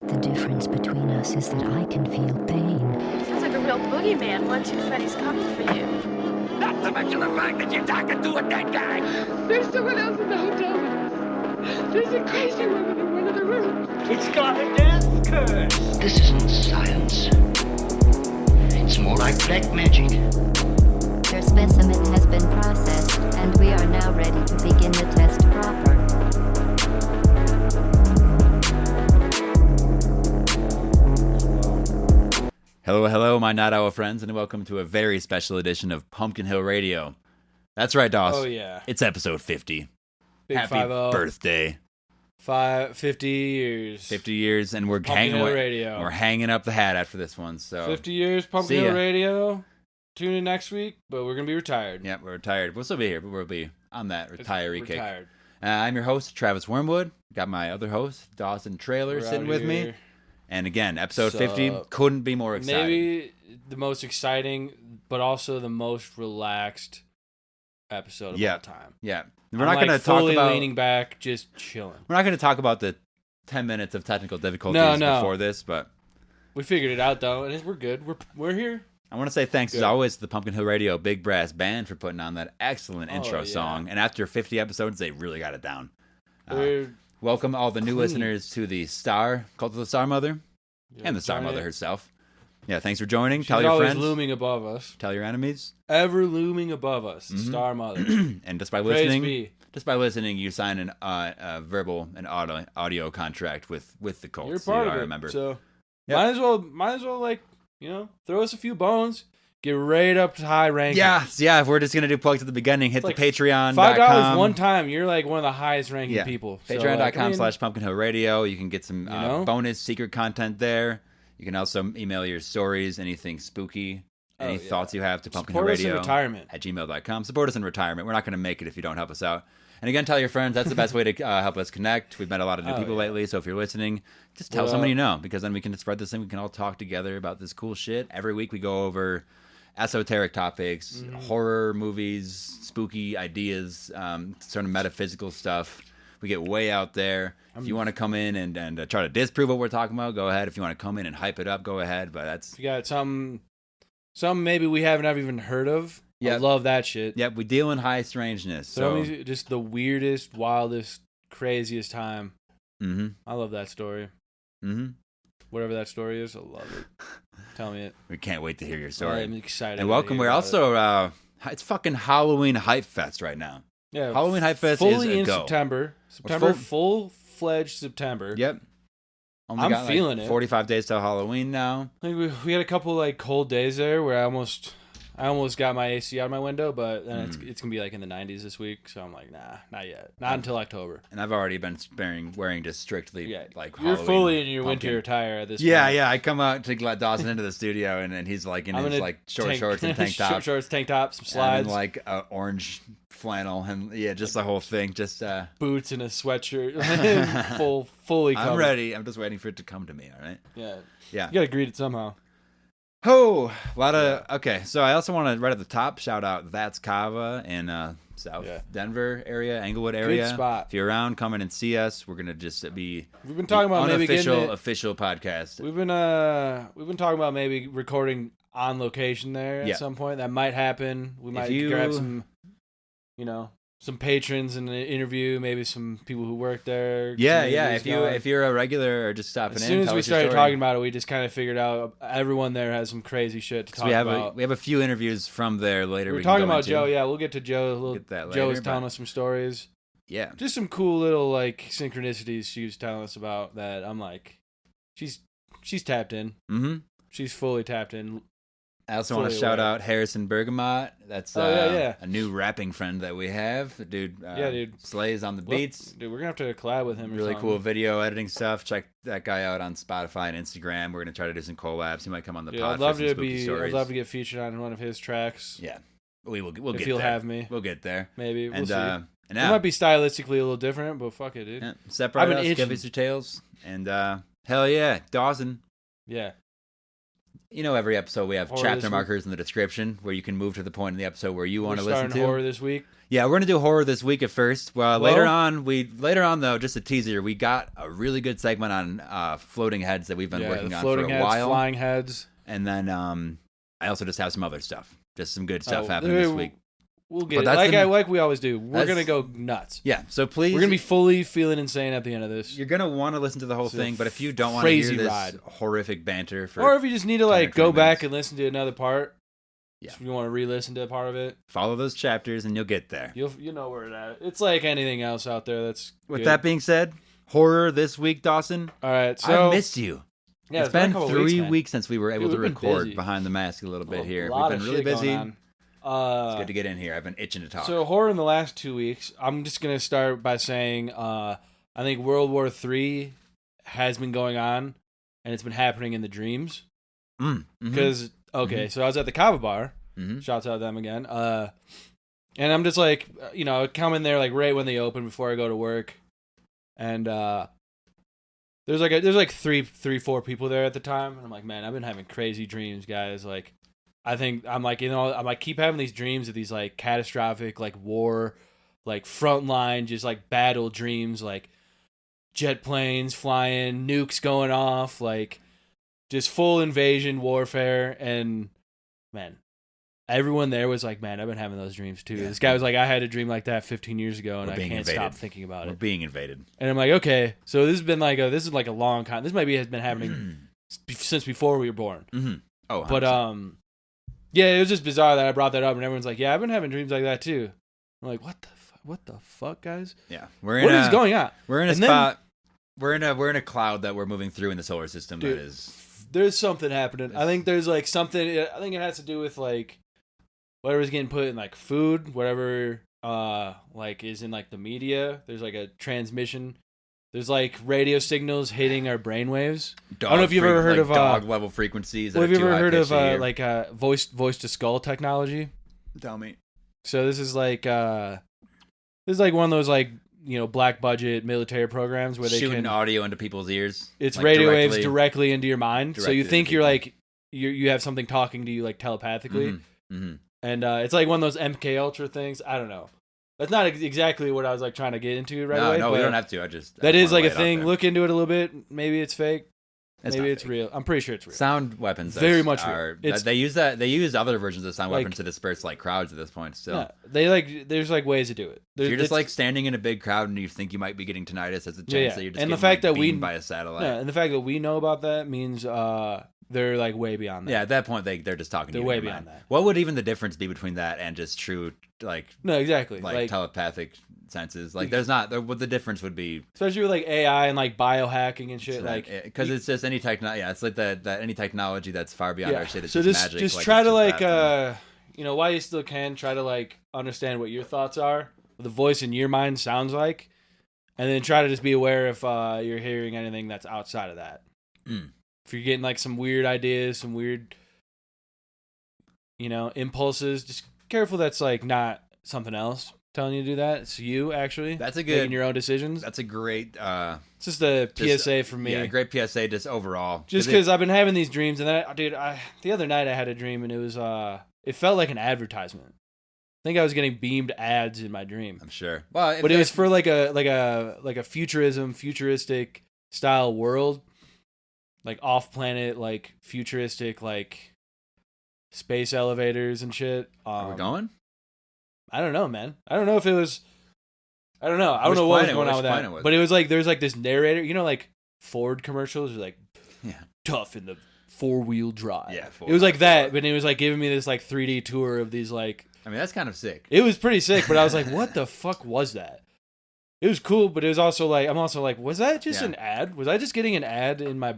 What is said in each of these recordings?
The difference between us is that I can feel pain. Sounds like a real boogeyman. 1, 2, Freddy's coming for you. Not to mention the fact that you're talking to a dead guy. There's someone else in the hotel with us. There's a crazy woman in one of the rooms. It's got a death curse. This isn't science. It's more like black magic. Their specimen has been processed, and we are now ready to begin the test proper. Hello, my Night Owl friends, and welcome to a very special edition of Pumpkinhillradio. That's right, Dawson. Oh, yeah. It's episode 50. Big Happy 50. birthday. 50 years. 50 years, and we're Pumpkinhillradio. we're hanging up the hat after this one. So 50 years, See ya. Pumpkinhillradio. Tune in next week, but we're going to be retired. Yeah, we're retired. We'll still be here, but we'll be on that retiree kick. Retired. I'm your host, Travis Wormwood. Got my other host, Dawson Trailer, We're sitting out with me. here. And again, episode So, 50 couldn't be more exciting. Maybe the most exciting, but also the most relaxed episode of all time. Yeah. We're I'm not going to talk fully about leaning back, just chilling. We're not going to talk about the 10 minutes of technical difficulties No. before this, but We figured it out though, and we're good. We're here. I want to say thanks Good. as always to the Pumpkinhillradio Big Brass Band for putting on that excellent intro yeah. song. And after 50 episodes, they really got it down. We're Welcome all the new clean. listeners to the Cult of the Star Mother and the Star join Mother it. herself. Yeah, thanks for joining. She's Tell your always friends. looming above us. Tell your enemies. Ever looming above us. Star Mother. And just by Praise listening, be. you sign an audio contract with the cult. You're so part you of are it. a member. So Yep. might as well like, throw us a few bones. Get right up to high ranking. Yeah. If we're just gonna do plugs at the beginning, hit Like the Patreon. $5 one time, you're like one of the highest ranking people. So, Patreon.com/PumpkinhillRadio. You can get some bonus secret content there. You can also email your stories, anything spooky, any thoughts you have to Support us in pumpkinhillradio retirement. at gmail.com. Support us in retirement. We're not going to make it if you don't help us out. And again, tell your friends. That's the best way to help us connect. We've met a lot of new people lately, so if you're listening, just tell someone you know, because then we can spread this thing. We can all talk together about this cool shit. Every week we go over esoteric topics, horror movies, spooky ideas, sort of metaphysical stuff. We get way out there. If you want to come in and try to disprove what we're talking about, go ahead. If you want to come in and hype it up, go ahead. But that's... If you got some maybe we haven't even heard of. I love that shit. Yep, we deal in high strangeness. Throw So me just the weirdest, wildest, craziest time. Mm-hmm. I love that story. Mm-hmm. Whatever that story is, I love it. Tell me it. We can't wait to hear your story. I'm excited. And to welcome. hear We're about it. also it's fucking Halloween Hype Fest right now. Yeah, Halloween Hype Fest fully is a in go. September. Full-fledged September. Yep. Only I'm got, feeling it. 45 days till Halloween now. I think we had a couple like cold days there where I almost got my AC out of my window, but then it's gonna be like in the 90s this week, so I'm like, nah, not yet, not until October. And I've already been wearing just strictly like You're Halloween fully in your pumpkin. winter attire at this point. Yeah. I come out to let Dawson into the studio, and he's like in his like short shorts and tank top. Short shorts, tank top, some And slides, then, like orange flannel, and just the whole thing. Just boots and a sweatshirt, fully covered. I'm ready. I'm just waiting for it to come to me. All right. Yeah. Yeah. You gotta greet it somehow. Oh, a lot of okay. So I also want to right at the top shout out That's Kava in South Denver area, Englewood area. Good spot. If you're around, come in and see us. We're gonna just be We've been talking about maybe getting it. official podcast. We've been talking about maybe recording on location there at some point. That might happen. We might grab some, some patrons in the interview. Maybe some people who work there. Yeah. If you're a regular or just stopping in, as soon as tell we us your started story. talking about it, we just kind of figured out everyone there has some crazy shit to talk about. We have a few interviews from there later. We're we talking can go about into. Joe. Yeah, we'll get to Joe. Get that Joe later, was telling but- us some stories. Yeah. Just some cool little like synchronicities she was telling us about that I'm like, she's tapped in. Mm-hmm. She's fully tapped in. I also want to Fully shout aware. out Harrison Bergamot. That's yeah. a new rapping friend that we have. The dude, dude. slays on the beats. Dude, we're gonna have to collab with him. Or Really something. cool video editing stuff. Check that guy out on Spotify and Instagram. We're gonna try to do some collabs. He might come on the Dude, pod I'd love for some to spooky stories. I'd love to get featured on one of his tracks. Yeah, we'll if get he'll there. have me. We'll get there. Maybe we'll And see. and It now, might be stylistically a little different, but fuck it, dude. separate I've been us, give itching. us your tales, and hell yeah, Dawson. Yeah. every episode we have Horror chapter this markers in the description where you can move to the point in the episode where you want to listen to. Horror this week. Yeah, we're gonna do horror this week at first. Well, later on though, just a teaser. We got a really good segment on floating heads that we've been working on for a while. Flying heads, and then I also just have some other stuff, just some good stuff happening this week. We'll get it. Like we always do. We're gonna go nuts. Yeah, so please, we're gonna be fully feeling insane at the end of this. You're gonna want to listen to the whole thing, but if you don't want to hear this horrific banter, or if you just need to go back and listen to another part. Yeah. If you want to re-listen to a part of it, follow those chapters and you'll get there. You know where it's at. It's like anything else out there. That's with good. That being said, horror this week, Dawson. All right, so I've missed you. Yeah, it's been 3 weeks since we were able to record behind the mask a little bit here. We've been really busy. It's good to get in here. I've been itching to talk. So horror in the last 2 weeks. I'm just gonna start by saying I think World War III has been going on, and it's been happening in the dreams. Because so I was at the Kava bar. Shouts out to them again. And I'm just like, come in there like right when they open before I go to work, and there's like three, 4 people there at the time, and I'm like, man, I've been having crazy dreams, guys. Like, I think I'm like, keep having these dreams of these like catastrophic like war, like frontline, just like battle dreams, like jet planes flying, nukes going off, like just full invasion warfare, and man. Everyone there was like, man, I've been having those dreams too. Yeah. This guy was like, I had a dream like that 15 years ago, and I can't stop thinking about it. We're being invaded. And I'm like, okay, so this has been like this is like a long time. This maybe has been happening since before we were born. Oh, 100%. But yeah, it was just bizarre that I brought that up, and everyone's like, yeah, I've been having dreams like that too. I'm like, what the fuck, guys? Yeah, what is going on? We're in a spot. We're in a cloud that we're moving through in the solar system. Dude, that is. There's something happening. I think there's like something. I think it has to do with like. Whatever's getting put in like food, whatever like is in like the media. There's like a transmission. There's like radio signals hitting our brainwaves. I don't know if you've ever heard of dog level frequencies. Have you ever heard of like voice to skull technology? Tell me. So this is like one of those like black budget military programs where they shooting audio into people's ears. It's like radio waves directly into your mind. So you think you're like you have something talking to you like telepathically. And it's like one of those MK Ultra things. I don't know. That's not exactly what I was like trying to get into right away. No, we don't have to. That is like a thing. Look into it a little bit. Maybe it's fake. Maybe it's real. I'm pretty sure it's real. Sound weapons, very much real. They use that. They use other versions of sound weapons to disperse like crowds at this point. Still, yeah, there's like ways to do it. If you're just like standing in a big crowd and you think you might be getting tinnitus, there's a chance that you're just getting, the fact that beamed by a satellite. Yeah, and the fact that we know about that means they're like way beyond that. Yeah, at that point they're just talking. They're way beyond that. What would even the difference be between that and just true exactly like telepathic senses? Like there's not what the difference would be, especially with like AI and like biohacking and shit. Because it's just any technology. Yeah, it's like that any technology that's far beyond our shit. It's so just magic. Just try to like while you still can, try to like understand what your thoughts are, what the voice in your mind sounds like, and then try to just be aware if you're hearing anything that's outside of that. If you're getting like some weird ideas, some weird, impulses, just careful that's like not something else telling you to do that. It's you actually. That's a good making your own decisions. That's a great. It's just a PSA for me. Yeah, great PSA just overall. Just because I've been having these dreams, and then the other night I had a dream, and it was it felt like an advertisement. I think I was getting beamed ads in my dream. I'm sure. Well, but it was for like a futuristic style world. Like off-planet, like futuristic, like space elevators and shit. Are we going? I don't know, man. I don't know if it was. I don't know. I don't know what was going on with that. But it was like there's like this narrator. Like Ford commercials are like tough in the 4-wheel drive. Yeah, it was like that, but it was like giving me this like 3D tour of these like. I mean, that's kind of sick. It was pretty sick, but I was like, what the fuck was that? It was cool, but it was also like I'm also like, was that just an ad? Was I just getting an ad in my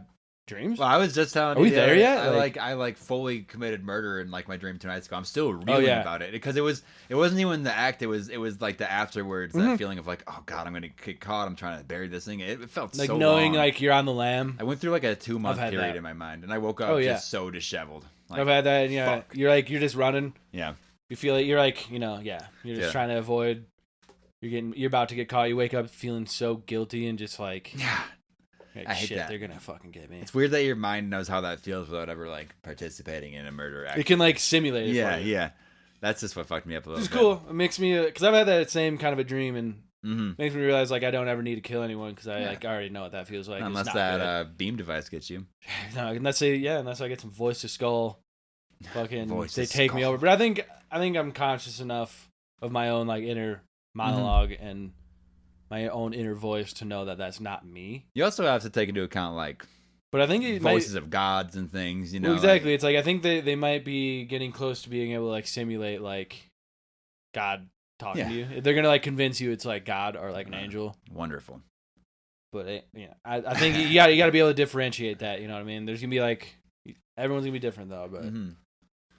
dreams? Well, I was just telling you. Are we there yet? I fully committed murder in like my dream 2 nights ago. I'm still reeling about it because it wasn't even the act. It was like the afterwards, that feeling of like, oh god, I'm gonna get caught. I'm trying to bury this thing. It felt like so knowing long. like you're on the lam. I went through like a 2-month period in my mind, and I woke up just so disheveled. Like, I've had that. And, you're just running. Yeah. You feel like you're like you're just trying to avoid. You're about to get caught. You wake up feeling so guilty and just like Like, I hate shit, that. they're gonna fucking get me. It's weird that your mind knows how that feels without ever like participating in a murder act. It can like simulate it. Yeah, for you. yeah. That's just what fucked me up a little It's bit. cool. It makes me because I've had that same kind of a dream and Mm-hmm. makes me realize like I don't ever need to kill anyone because I Yeah. like already know what that feels like. Unless It's not that beam device gets you. good. No, unless I get some voice to skull, fucking Voice they to take me skull. over. But I think I'm conscious enough of my own like inner monologue and my own inner voice to know that that's not me. You also have to take into account like But I think it voices of gods and things. You know, well, exactly. It's like I think they might be getting close to being able to like simulate like God talking to you. They're gonna like convince you it's like God or like an angel. Wonderful. But I think you got to be able to differentiate that. You know what I mean? There's gonna be like everyone's gonna be different though. But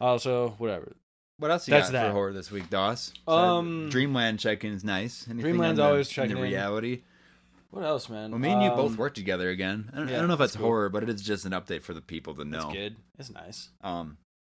also whatever. What else you That's got that. for horror this week, Doss? Dreamland check-in's nice. Anything Dreamland's on always checking in the in. reality. What else, man? Well, me and you both work together again. I don't know if that's that's cool. horror, but it is just an update for the people to know. That's good. That's nice.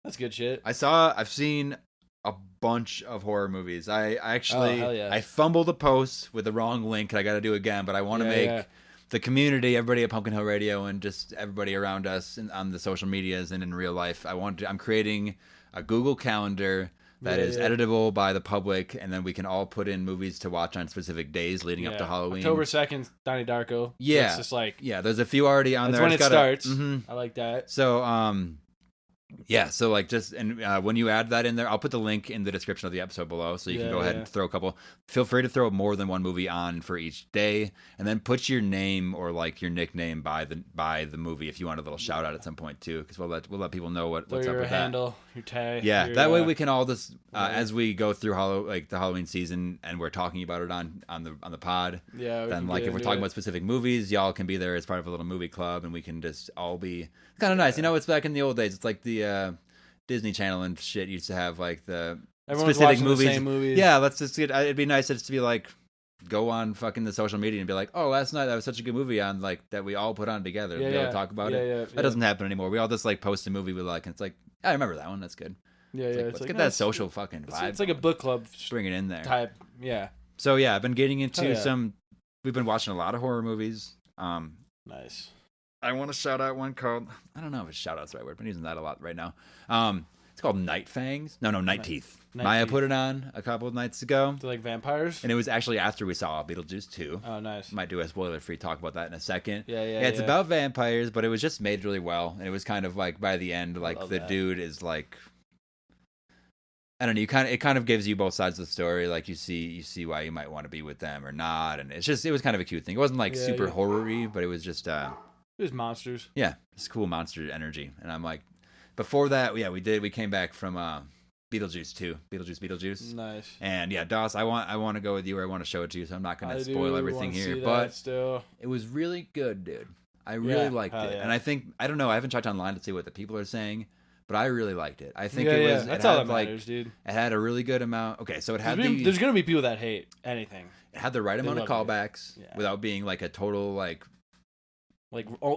That's good shit. I've seen a bunch of horror movies. I actually hell yeah. I fumbled a post with the wrong link. I got to do it again, but I want to make the community, everybody at Pumpkinhillradio, and just everybody around us on the social medias and in real life. I'm creating a Google Calendar that is editable by the public, and then we can all put in movies to watch on specific days leading up to Halloween. October 2nd, Donnie Darko. Yeah, it's just like there's a few already on that's there. when it starts. Mm-hmm. I like that. So so like just when you add that in there, I'll put the link in the description of the episode below, so you can go ahead and throw a couple. Feel free to throw more than one movie on for each day, and then put your name or like your nickname by the movie if you want a little shout out at some point too, because we'll let people know what's up your with handle, your tag. Yeah, your, that way we can all just as we go through the Halloween season and we're talking about it on the pod. Yeah, then like if we're talking about specific movies, y'all can be there as part of a little movie club, and we can just all be kind of nice. You know, it's back in the old days. It's like the Disney Channel and shit used to have like the everyone's specific watching movies. The same movies. Yeah, let's just get. It'd be nice just to be like, go on fucking the social media and be like, oh, last night that was such a good movie on like that we all put on together. Yeah, be able to talk about it. That doesn't happen anymore. We all just like post a movie we like, and it's like, I remember that one. That's good. Yeah, it's yeah. like, let's get that social fucking vibe. It's like a book club. Just bring it in there. Type. Yeah. So yeah, I've been getting into some. We've been watching a lot of horror movies. Nice. I want to shout out one called, I don't know if it's shout out's the right word, but I'm using that a lot right now. It's called Night Fangs. No, Night Teeth. Maya put it on a couple of nights ago. They're like vampires? And it was actually after we saw Beetlejuice 2. Oh, nice. Might do a spoiler-free talk about that in a second. Yeah, it's about vampires, but it was just made really well. And it was kind of like, by the end, like, the dude is like, I don't know, it kind of gives you both sides of the story. Like, you see why you might want to be with them or not. And it was kind of a cute thing. It wasn't like super horror-y, but it was just... it was monsters. Yeah, it's cool monster energy. And I'm like, before that, we came back from Beetlejuice 2. Beetlejuice. Nice. And yeah, Doss, I want to go with you, or I want to show it to you, so I'm not going to spoil everything here. But it was really good, dude. I really liked it. And I don't know, I haven't checked online to see what the people are saying, but I really liked it. I think it was... That's all that matters, dude. It had a really good amount... Okay, so it had there's going to be people that hate anything. It had the right amount of callbacks without being like a total like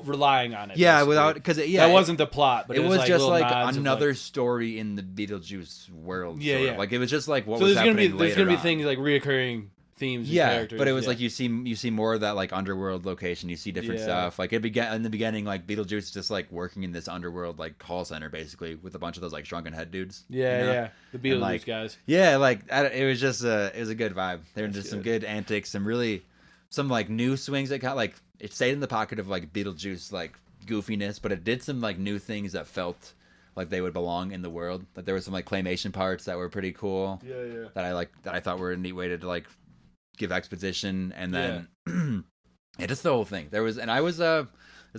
relying on it. Yeah, basically. without... Because that wasn't the plot, but it was just like another like... story in the Beetlejuice world. Yeah, sort of. Like it was just like what so was happening later there's going to be on. things like reoccurring themes and characters. But it was like you see more of that like underworld location. You see different stuff. Like it began in the beginning, like Beetlejuice is just like working in this underworld like call center basically with a bunch of those like shrunken head dudes. Yeah, you know? yeah, the Beetlejuice guys. Yeah, like it was just it was a good vibe. There were just some good antics, some like new swings that got like it stayed in the pocket of like Beetlejuice like goofiness, but it did some like new things that felt like they would belong in the world. Like there were some like claymation parts that were pretty cool. Yeah. That I thought were a neat way to like give exposition, and then just the whole thing. There's a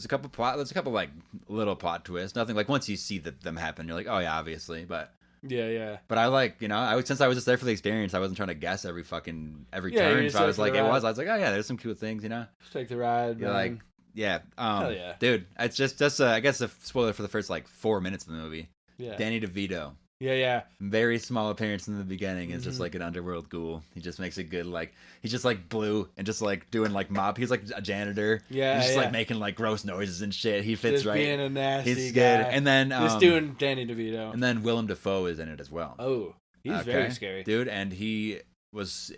couple like little plot twists. Nothing like once you see them happen, you're like, oh yeah, obviously. But But I like since I was just there for the experience, I wasn't trying to guess every turn. So I was like, oh yeah, there's some cool things, Just take the ride. You're like, yeah, hell yeah, dude. It's just I guess a spoiler for the first like 4 minutes of the movie. Yeah, Danny DeVito. Yeah. Very small appearance in the beginning. It's just like an underworld ghoul. He just makes it good. Like he's just like blue and just like doing like mop. He's like a janitor. Yeah, he's just like making like gross noises and shit. He fits just right. Being a nasty he's guy. good. And then just doing Danny DeVito. And then Willem Dafoe is in it as well. Oh, he's very scary, dude. And he was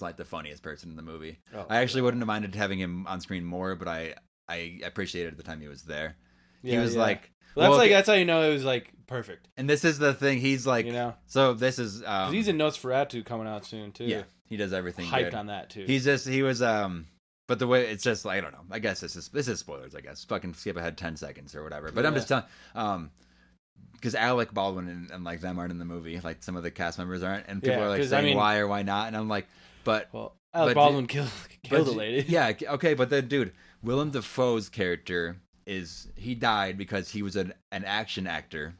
like the funniest person in the movie. Oh, I actually wouldn't have minded having him on screen more, but I I appreciated at the time he was there. Yeah, he was like, well, that's how you know it was like perfect. And this is the thing. He's like, so this is 'cause he's in Nosferatu coming out soon too. Yeah, he does everything. Hyped good. on that too. He was but the way it's just like, I don't know. I guess this is spoilers. I guess fucking skip ahead 10 seconds or whatever. But I'm just telling, because Alec Baldwin and like them aren't in the movie. Like some of the cast members aren't, and people are like saying why or why not, and I'm like, Alec Baldwin killed a lady. Yeah, okay, but then dude, Willem Dafoe's character he died because he was an action actor.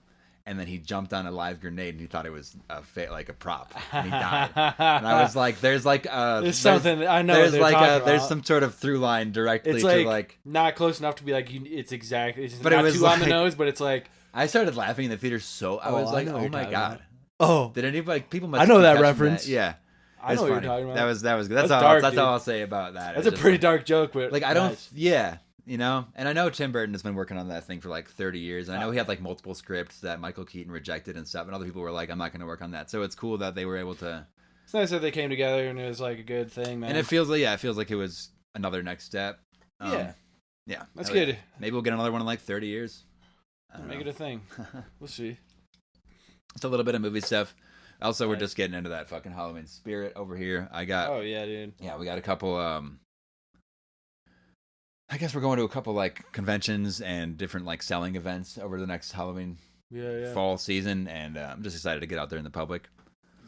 And then he jumped on a live grenade, and he thought it was like a prop, and he died. And I was like, "There's like there's something I know. There's like there's some sort of through line directly it's to like not close enough to be like it's exactly. It's but not it was too like, on the nose, but it's like I started laughing in the theater. I was like, "Oh my god!" Oh, did anybody? People must. I know that reference. That. Yeah, I know what you're talking about. That was good. That's all I'll say about that. That's a pretty dark joke, but like I don't. Yeah. You know, and I know Tim Burton has been working on that thing for like 30 years, and I know he had like multiple scripts that Michael Keaton rejected and stuff, and other people were like, "I'm not going to work on that." So it's cool that they were able to. It's nice that they came together and it was like a good thing, man. And it feels like it was another next step. Yeah, that's good. good. Maybe we'll get another one in like 30 years. Make it a thing. We'll see. It's a little bit of movie stuff. Also, we're just getting into that fucking Halloween spirit over here. Oh yeah, dude. Yeah, we got a couple. I guess we're going to a couple like conventions and different like selling events over the next Halloween fall season, and I'm just excited to get out there in the public.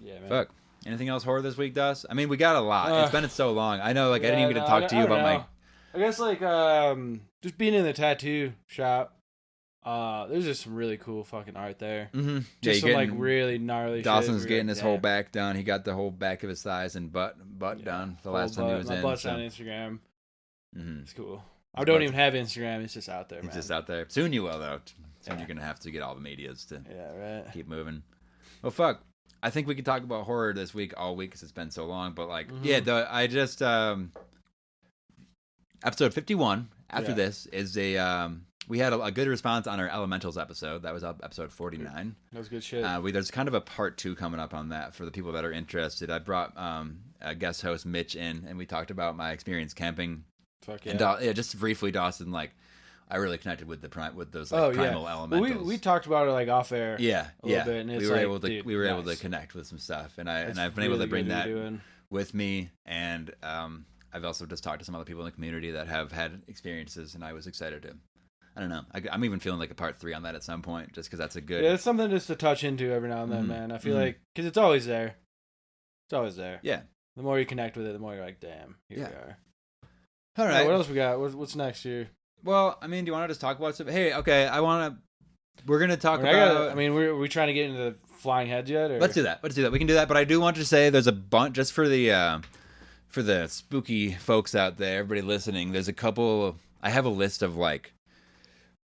Yeah, man. Fuck. Anything else horror this week, Das? I mean, we got a lot. It's been so long. I know, like I didn't even get to talk to you about my. I guess like just being in the tattoo shop. There's just some really cool fucking art there. Mm-hmm. Just some like really gnarly. Dawson's shit. getting his whole back done. He got the whole back of his thighs and butt done the last time he was in. My butt's on Instagram. Mm-hmm. It's cool. I don't even have Instagram. It's just out there, man. It's just out there. Soon you will, though. Soon you're going to have to get all the medias to keep moving. Well, fuck. I think we could talk about horror this week all week because it's been so long. But, like, I just... episode 51, after this, is a... we had a good response on our Elementals episode. That was episode 49. That was good shit. There's kind of a part 2 coming up on that for the people that are interested. I brought a guest host, Mitch, in, and we talked about my experience camping. Fuck yeah. And just briefly, Dawson, like, I really connected with those like primal elementals. Well, we talked about it like off air. Yeah, a little bit, and it's we were able to connect with some stuff, and I've been able to bring that with me, and I've also just talked to some other people in the community that have had experiences, and I was excited to. I don't know. I'm even feeling like a part 3 on that at some point, just because that's a good. Yeah, it's something just to touch into every now and then, man. I feel like because it's always there. It's always there. Yeah. The more you connect with it, the more you're like, damn, here we are. All right. What else we got? What's next here? Well, I mean, do you want to just talk about something? Hey, okay, we're going to talk about... Are we trying to get into the flying heads yet? Or? Let's do that. We can do that, but I do want to say there's a bunch, just for the spooky folks out there, everybody listening, there's a couple... I have a list of, like,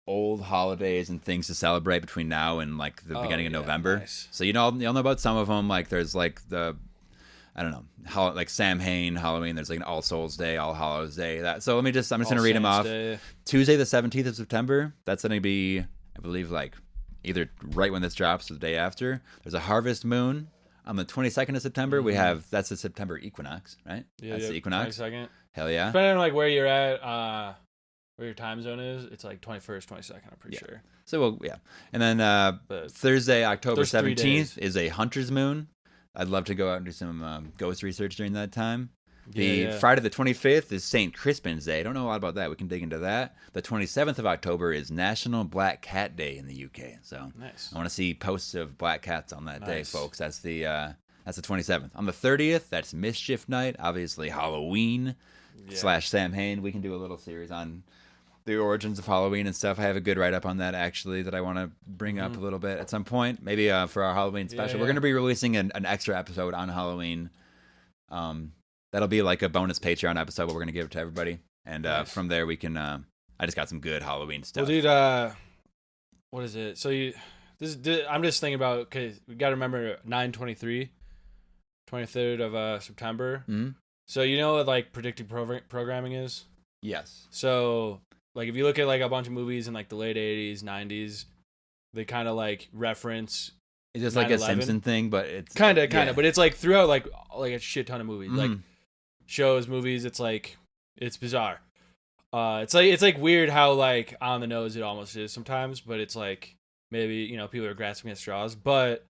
old holidays and things to celebrate between now and, like, the beginning of November. Nice. So, you'll know about some of them. Like, there's, like, I don't know, like Samhain, Halloween. There's like an All Souls Day, All Hallows Day. So I'm just going to read them off. Day. Tuesday, the 17th of September. That's going to be, I believe, like either right when this drops or the day after. There's a harvest moon on the 22nd of September. Mm-hmm. That's the September equinox, right? Yeah, that's the equinox. 22nd. Hell yeah. Depending on like where you're at, where your time zone is, it's like 21st, 22nd. I'm pretty sure. So and then Thursday, October 17th is a hunter's moon. I'd love to go out and do some ghost research during that time. Friday the 25th is St. Crispin's Day. I don't know a lot about that. We can dig into that. The 27th of October is National Black Cat Day in the UK. So nice. I want to see posts of black cats on that day, folks. That's the 27th. On the 30th, that's Mischief Night. Obviously Halloween / Samhain. We can do a little series on the origins of Halloween and stuff. I have a good write-up on that, actually, that I want to bring up a little bit at some point. Maybe for our Halloween special. We're going to be releasing an extra episode on Halloween. That'll be like a bonus Patreon episode, but we're going to give it to everybody. And from there, we can... I just got some good Halloween stuff. Well, dude, what is it? So I'm just thinking about... Okay, we got to remember 9/23, 23rd of September. Mm-hmm. So you know what, like, predictive programming is? Yes. So... Like, if you look at, like, a bunch of movies in, like, the late 80s, 90s, they kind of, like, reference... It's just like a Simpson thing, but it's... Kind of. But it's, like, throughout, like a shit ton of movies. Like, shows, movies, it's, like... It's bizarre. It's like weird how like on the nose it almost is sometimes, but it's like maybe people are grasping at straws. But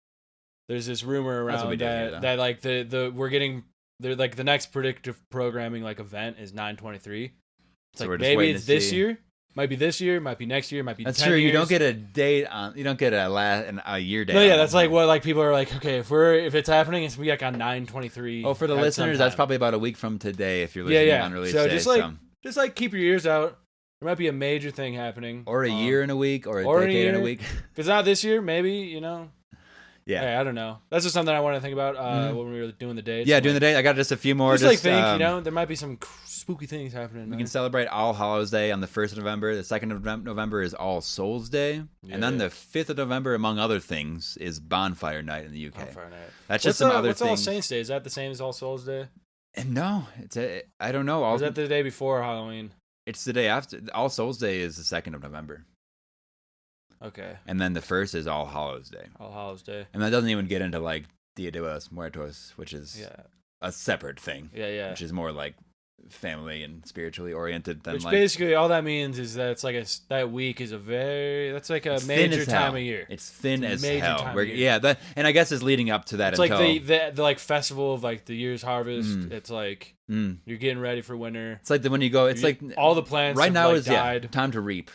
there's this rumor around that like they're like the next predictive programming like event is 9/23. It's so like maybe it's this year. Might be this year, might be next year, might be. That's 10 true. years. You don't get a date on. You don't get a year date. No, yeah, that's like what like people are like. Okay, if it's happening, it's gonna be like on 9/23. Oh, for the listeners, that's probably about a week from today. If you're listening on release day, just like keep your ears out. There might be a major thing happening, or a year in a week, or a decade in a week. If it's not this year, maybe Yeah, hey, I don't know. That's just something I want to think about when we were doing the dates. Yeah, doing the date. I got just a few more. Just like think, there might be some spooky things happening. We can celebrate All Hallows Day on the 1st of November. The 2nd of November is All Souls Day, and then the 5th of November, among other things, is Bonfire Night in the UK. Bonfire Night. That's just some other what's things. All Saints Day? Is that the same as All Souls Day? No, I don't know. Or is that the day before Halloween? It's the day after. All Souls Day is the 2nd of November. Okay. And then the 1st is All Hallows Day. All Hallows Day. And that doesn't even get into like Dia de los Muertos, which is a separate thing. Yeah. Which is more like family and spiritually oriented than which like. Basically all that means is that it's like that week is that's like a major time of year. It's thin as major hell. Time of year. Yeah, and I guess it's leading up to that. It's until, like the like festival of like the year's harvest. It's like you're getting ready for winter. It's like when you go. It's like all the plants right now like is died. Time to reap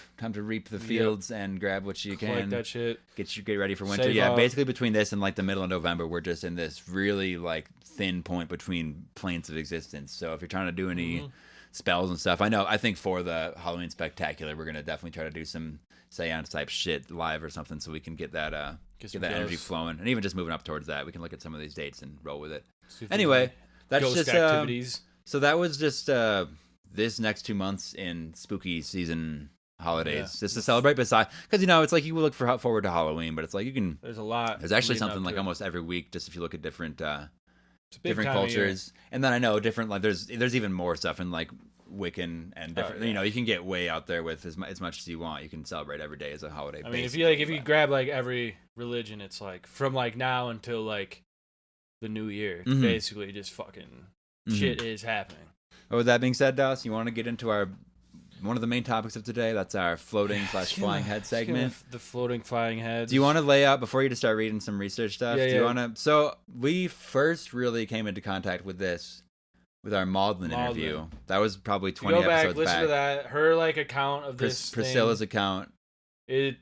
the fields and grab what you can. Collect that shit. Get ready for winter. Save up. Basically between this and like the middle of November, we're just in this really like thin point between planes of existence. So if you're trying to do any spells and stuff, I think for the Halloween Spectacular, we're gonna definitely try to do some seance type shit live or something, so we can get that energy flowing, and even just moving up towards that, we can look at some of these dates and roll with it. Anyway, that's ghost just activities. So that was just this next 2 months in spooky season holidays, just to celebrate. Because it's like you look forward to Halloween, but it's like you can. There's a lot. There's actually something like almost every week, just if you look at different cultures, and then I know different like there's even more stuff in like Wiccan and different. You can get way out there with as much as you want. You can celebrate every day as a holiday. I mean, if you grab like every religion, it's like from like now until like the new year, it's basically just fucking shit is happening. Well, with that being said, Dawson, you want to get into one of the main topics of today? That's our floating / flying head segment. The floating flying heads. Do you want to lay out before you just start reading some research stuff? Yeah, Do you want to? So we first really came into contact with this with our Maudlin interview. That was probably 20 episodes back. Listen to that. Her like account of this Priscilla's account. It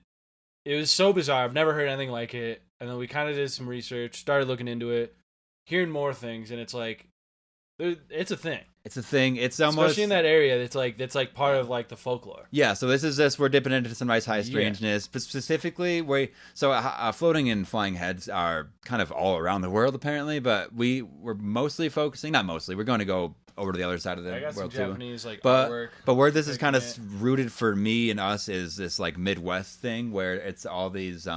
was so bizarre. I've never heard anything like it. And then we kind of did some research, started looking into it, hearing more things, and it's like it's a thing. It's a thing. It's almost, especially in that area. It's like part of like the folklore. Yeah. So we're dipping into some nice high strangeness, but specifically floating and flying heads are kind of all around the world apparently, but we're mostly focusing. Not mostly. We're going to go over to the other side of the world some Japanese, too. Artwork, but where this is kind of rooted for me and us is this like Midwest thing where it's all these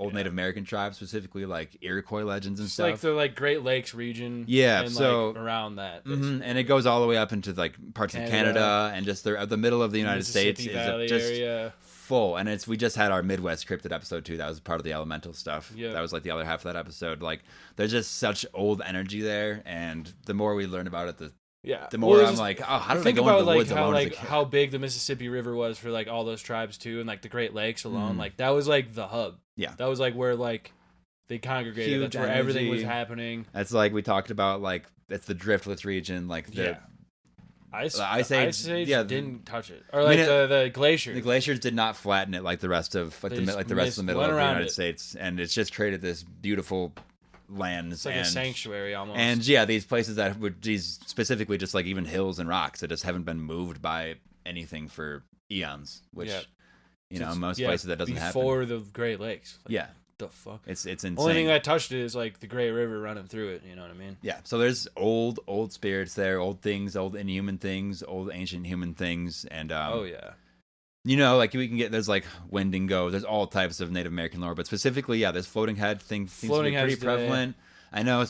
old Native American tribes, specifically like Iroquois legends and stuff. Like the like Great Lakes region. Yeah, and so like around that. And it goes all the way up into like parts of Canada and just the middle of the United States is just area. Full. And we just had our Midwest cryptid episode too. That was part of the elemental stuff. Yep. That was like the other half of that episode. Like there's just such old energy there, and the more we learn about it, the more I'm like, oh, how did I go into the woods alone? Like how big the Mississippi River was for like all those tribes too, and like the Great Lakes alone. Like that was like the hub. Yeah, that was like where like they congregated. Huge That's where energy. Everything was happening. That's like we talked about. Like it's the driftless region. Like the Ice Age didn't touch it, or like the glaciers. The glaciers did not flatten it like the rest of the rest of the middle of the United States, and it's just created this beautiful lands. It's like a sanctuary almost. And these places these specifically just like even hills and rocks that just haven't been moved by anything for eons, which most places that doesn't happen. Before the Great Lakes. Like, the fuck? It's insane. Only thing that touched it is like the Great River running through it, you know what I mean? Yeah. So there's old spirits there, old things, old inhuman things, old ancient human things, and like we can get there's like Wendigo, there's all types of Native American lore, but specifically, this floating head thing seems to be pretty prevalent. I know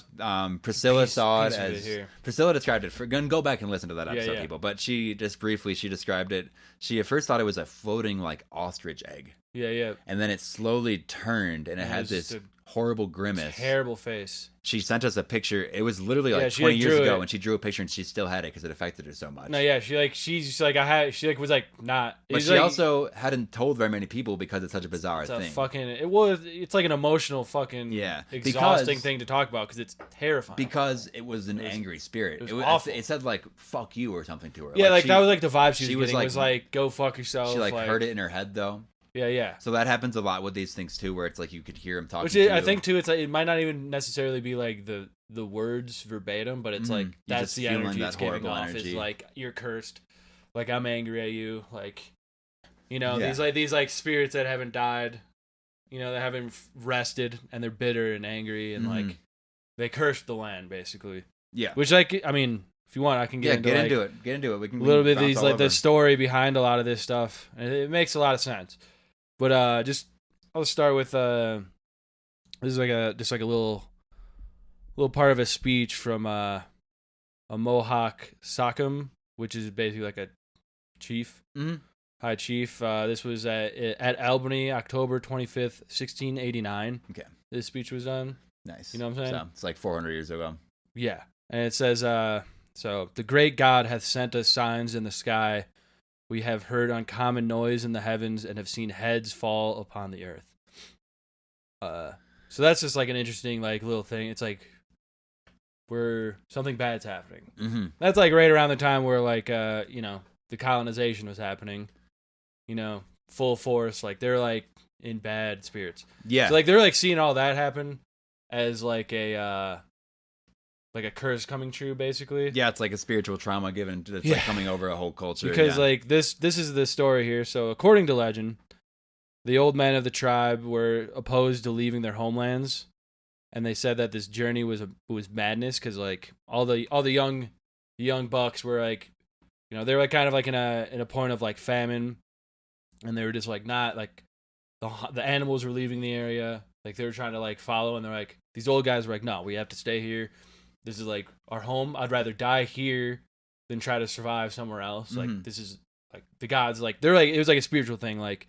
Priscilla saw it as Priscilla described it. Go back and listen to that episode, people. But she just briefly described it. She at first thought it was a floating like ostrich egg. Yeah. And then it slowly turned, and it had this horrible grimace. Terrible face. She sent us a picture. It was literally like 20 years ago, and she drew a picture, and she still had it because it affected her so much. No, yeah, she was like not. But she also hadn't told very many people because it's such a bizarre thing. It's like an emotional fucking exhausting thing to talk about because it's terrifying. Because it was an angry spirit. It was awful. It said like "fuck you" or something to her. Yeah, that was like the vibe she was getting. Was like "go fuck yourself." She heard it in her head though. Yeah. So that happens a lot with these things too, where it's like you could hear him talking. Which I think too, it's like it might not even necessarily be like the words verbatim, but it's like that's the energy it's giving off. It's like you're cursed, like I'm angry at you, like these spirits that haven't died, that haven't rested and they're bitter and angry and like they cursed the land basically. Yeah. Which if you want, I can get into it. Get into it. We can a little bit of these the story behind a lot of this stuff, and it makes a lot of sense. But I'll start with this is like a little part of a speech from a Mohawk Sachem, which is basically like a chief, high chief. This was at Albany, October 25th, 1689. Okay, this speech was done. Nice. You know what I'm saying? So it's like 400 years ago. Yeah, and it says, so the great God hath sent us signs in the sky. We have heard uncommon noise in the heavens and have seen heads fall upon the earth. So that's just like an interesting like little thing. It's like where something bad's happening. Mm-hmm. That's like right around the time where like the colonization was happening. Full force. Like they're like in bad spirits. Yeah. So like they're like seeing all that happen as like a curse coming true, basically. Yeah, it's like a spiritual trauma given that's like coming over a whole culture. Because like this is the story here. So according to legend, the old men of the tribe were opposed to leaving their homelands, and they said that this journey was madness because like all the young bucks were like, they were like kind of like in a point of like famine, and they were just like not like the animals were leaving the area, like they were trying to like follow, and they're like these old guys were like, no, we have to stay here. This is like our home. I'd rather die here than try to survive somewhere else. Like this is like the gods. Like they're like it was like a spiritual thing. Like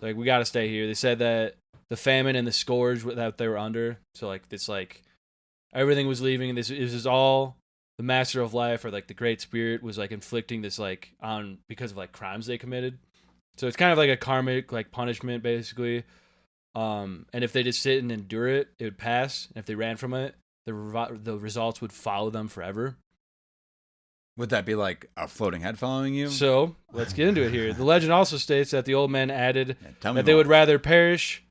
we got to stay here. They said that the famine and the scourge that they were under. So like this like everything was leaving. And this is all the master of life or like the great spirit was like inflicting this like on because of like crimes they committed. So it's kind of like a karmic like punishment basically. And if they just sit and endure it, it would pass. And if they ran from it, the results would follow them forever. Would that be like a floating head following you? So let's get into it here. The legend also states that the old men added that they would rather perish.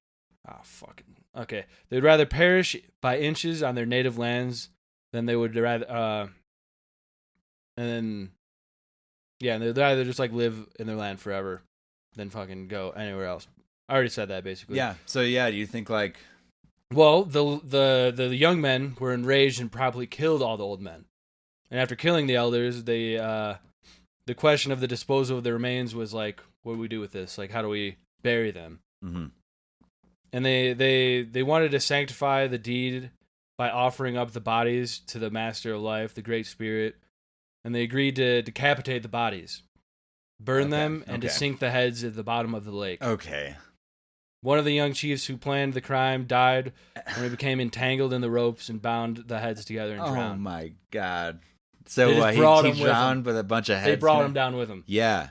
Okay. They would rather perish by inches on their native lands than they would rather. And they'd rather just like live in their land forever than fucking go anywhere else. I already said that basically. Yeah. So do you think like? Well, the young men were enraged and promptly killed all the old men. And after killing the elders, they the question of the disposal of the remains was like, what do we do with this? Like, how do we bury them? Mm-hmm. And they wanted to sanctify the deed by offering up the bodies to the Master of Life, the Great Spirit, and they agreed to decapitate the bodies, burn them, and to sink the heads at the bottom of the lake. Okay. One of the young chiefs who planned the crime died when he became entangled in the ropes and bound the heads together and drowned. Oh my God. So he drowned with a bunch of heads? They brought him down with him. Yeah.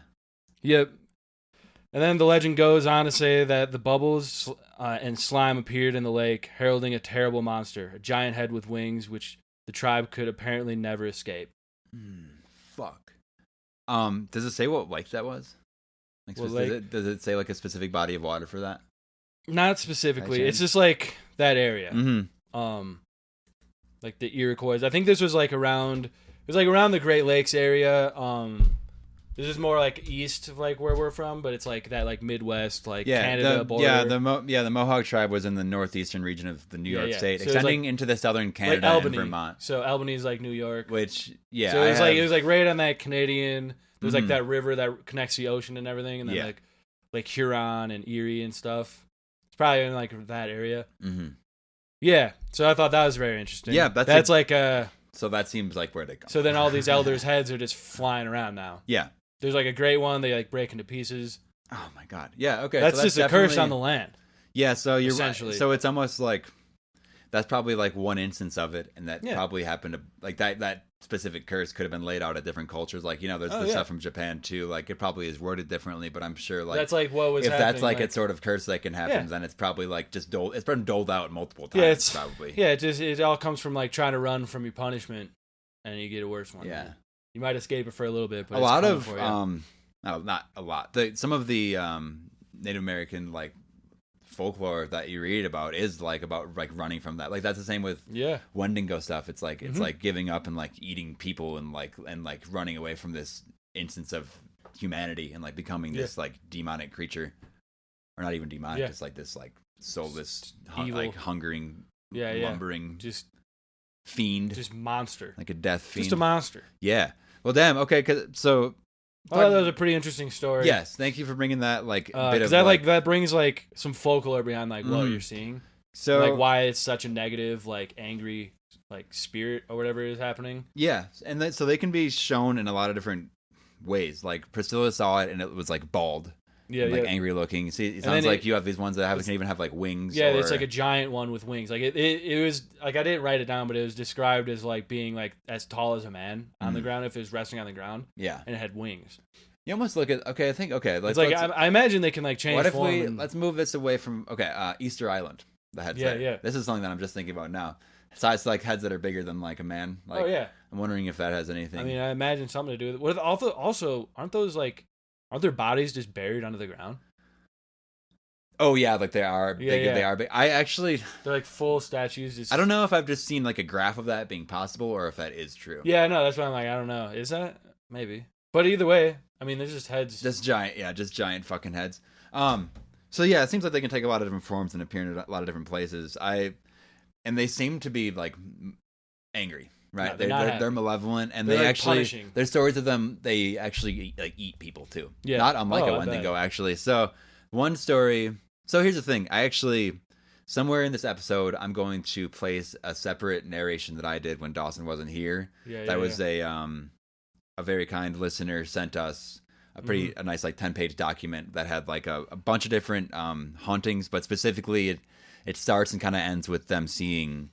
Yep. And then the legend goes on to say that the bubbles and slime appeared in the lake, heralding a terrible monster, a giant head with wings, which the tribe could apparently never escape. Fuck. Does it say what lake that was? Like, does it say like a specific body of water for that? Not specifically. It's just like that area. Mm-hmm. Like the Iroquois. I think this was like around. It was like around the Great Lakes area. This is more like east of like where we're from, but it's like that like Midwest, like Canada border. The Mohawk tribe was in the northeastern region of the New York State, so extending into the southern Canada like and Vermont. So Albany's like New York. Which So it was like right on that Canadian. There's like that river that connects the ocean and everything, and then like Huron and Erie and stuff. It's probably in like that area. Mm-hmm. Yeah, so I thought that was very interesting. Yeah, that's like a. So that seems like where they come. So then all these elders' heads are just flying around now. Yeah, there's like a great one. They like break into pieces. Oh my god. Yeah. Okay. That's, so just a curse on the land. Yeah. So you're essentially. Right. So it's almost like that's probably like one instance of it, and that probably happened to like that specific curse could have been laid out at different cultures. Like there's the stuff from Japan too. Like it probably is worded differently, but I'm sure like that's like what was. If happening, that's like a sort of curse that can happen, then it's probably like just it's been doled out multiple times. Yeah, it's probably. Yeah, it all comes from like trying to run from your punishment, and you get a worse one. Yeah. You might escape it for a little bit, but a lot of no, not a lot. Some of the Native American like folklore that you read about is like about like running from that. Like that's the same with Wendigo stuff. It's like it's like giving up and like eating people and like running away from this instance of humanity and like becoming this like demonic creature, or not even demonic, just like this like soulless, like hungering, lumbering, just fiend, just monster, like a death fiend, just a monster. Yeah. Well, damn. Okay. So. I thought that was a pretty interesting story. Yes, thank you for bringing that bit of that brings like some folklore behind like what you're seeing. So like why it's such a negative, like angry, like spirit or whatever is happening. Yeah, and so they can be shown in a lot of different ways. Like Priscilla saw it and it was like bald. Yeah, like angry looking. See, it sounds like you have these ones that can even have like wings. Yeah, it's like a giant one with wings. Like it was like I didn't write it down, but it was described as like being like as tall as a man on the ground if it was resting on the ground. Yeah, and it had wings. You almost look at I imagine they can like change. What if form let's move this away from Easter Island, the heads. Yeah. This is something that I'm just thinking about now. Besides like heads that are bigger than like a man. Like, I'm wondering if that has anything. I mean, I imagine something to do with it. What also aren't those like. Aren't their bodies just buried under the ground? Oh yeah, like they are. They are big. They're like full statues. I don't know if I've just seen like a graph of that being possible or if that is true. Yeah, no, that's why I'm like, I don't know. Is that maybe? But either way, I mean, there's just heads. Just giant fucking heads. So yeah, it seems like they can take a lot of different forms and appear in a lot of different places. And they seem to be like angry. Right, no, they're malevolent, and they're they like actually punishing. There's stories of them. They actually eat people too. Yeah, not unlike a Wendigo actually. So one story. So here's the thing. I actually somewhere in this episode, I'm going to place a separate narration that I did when Dawson wasn't here. That was a very kind listener sent us a nice like 10-page document that had like a bunch of different hauntings, but specifically it starts and kind of ends with them seeing.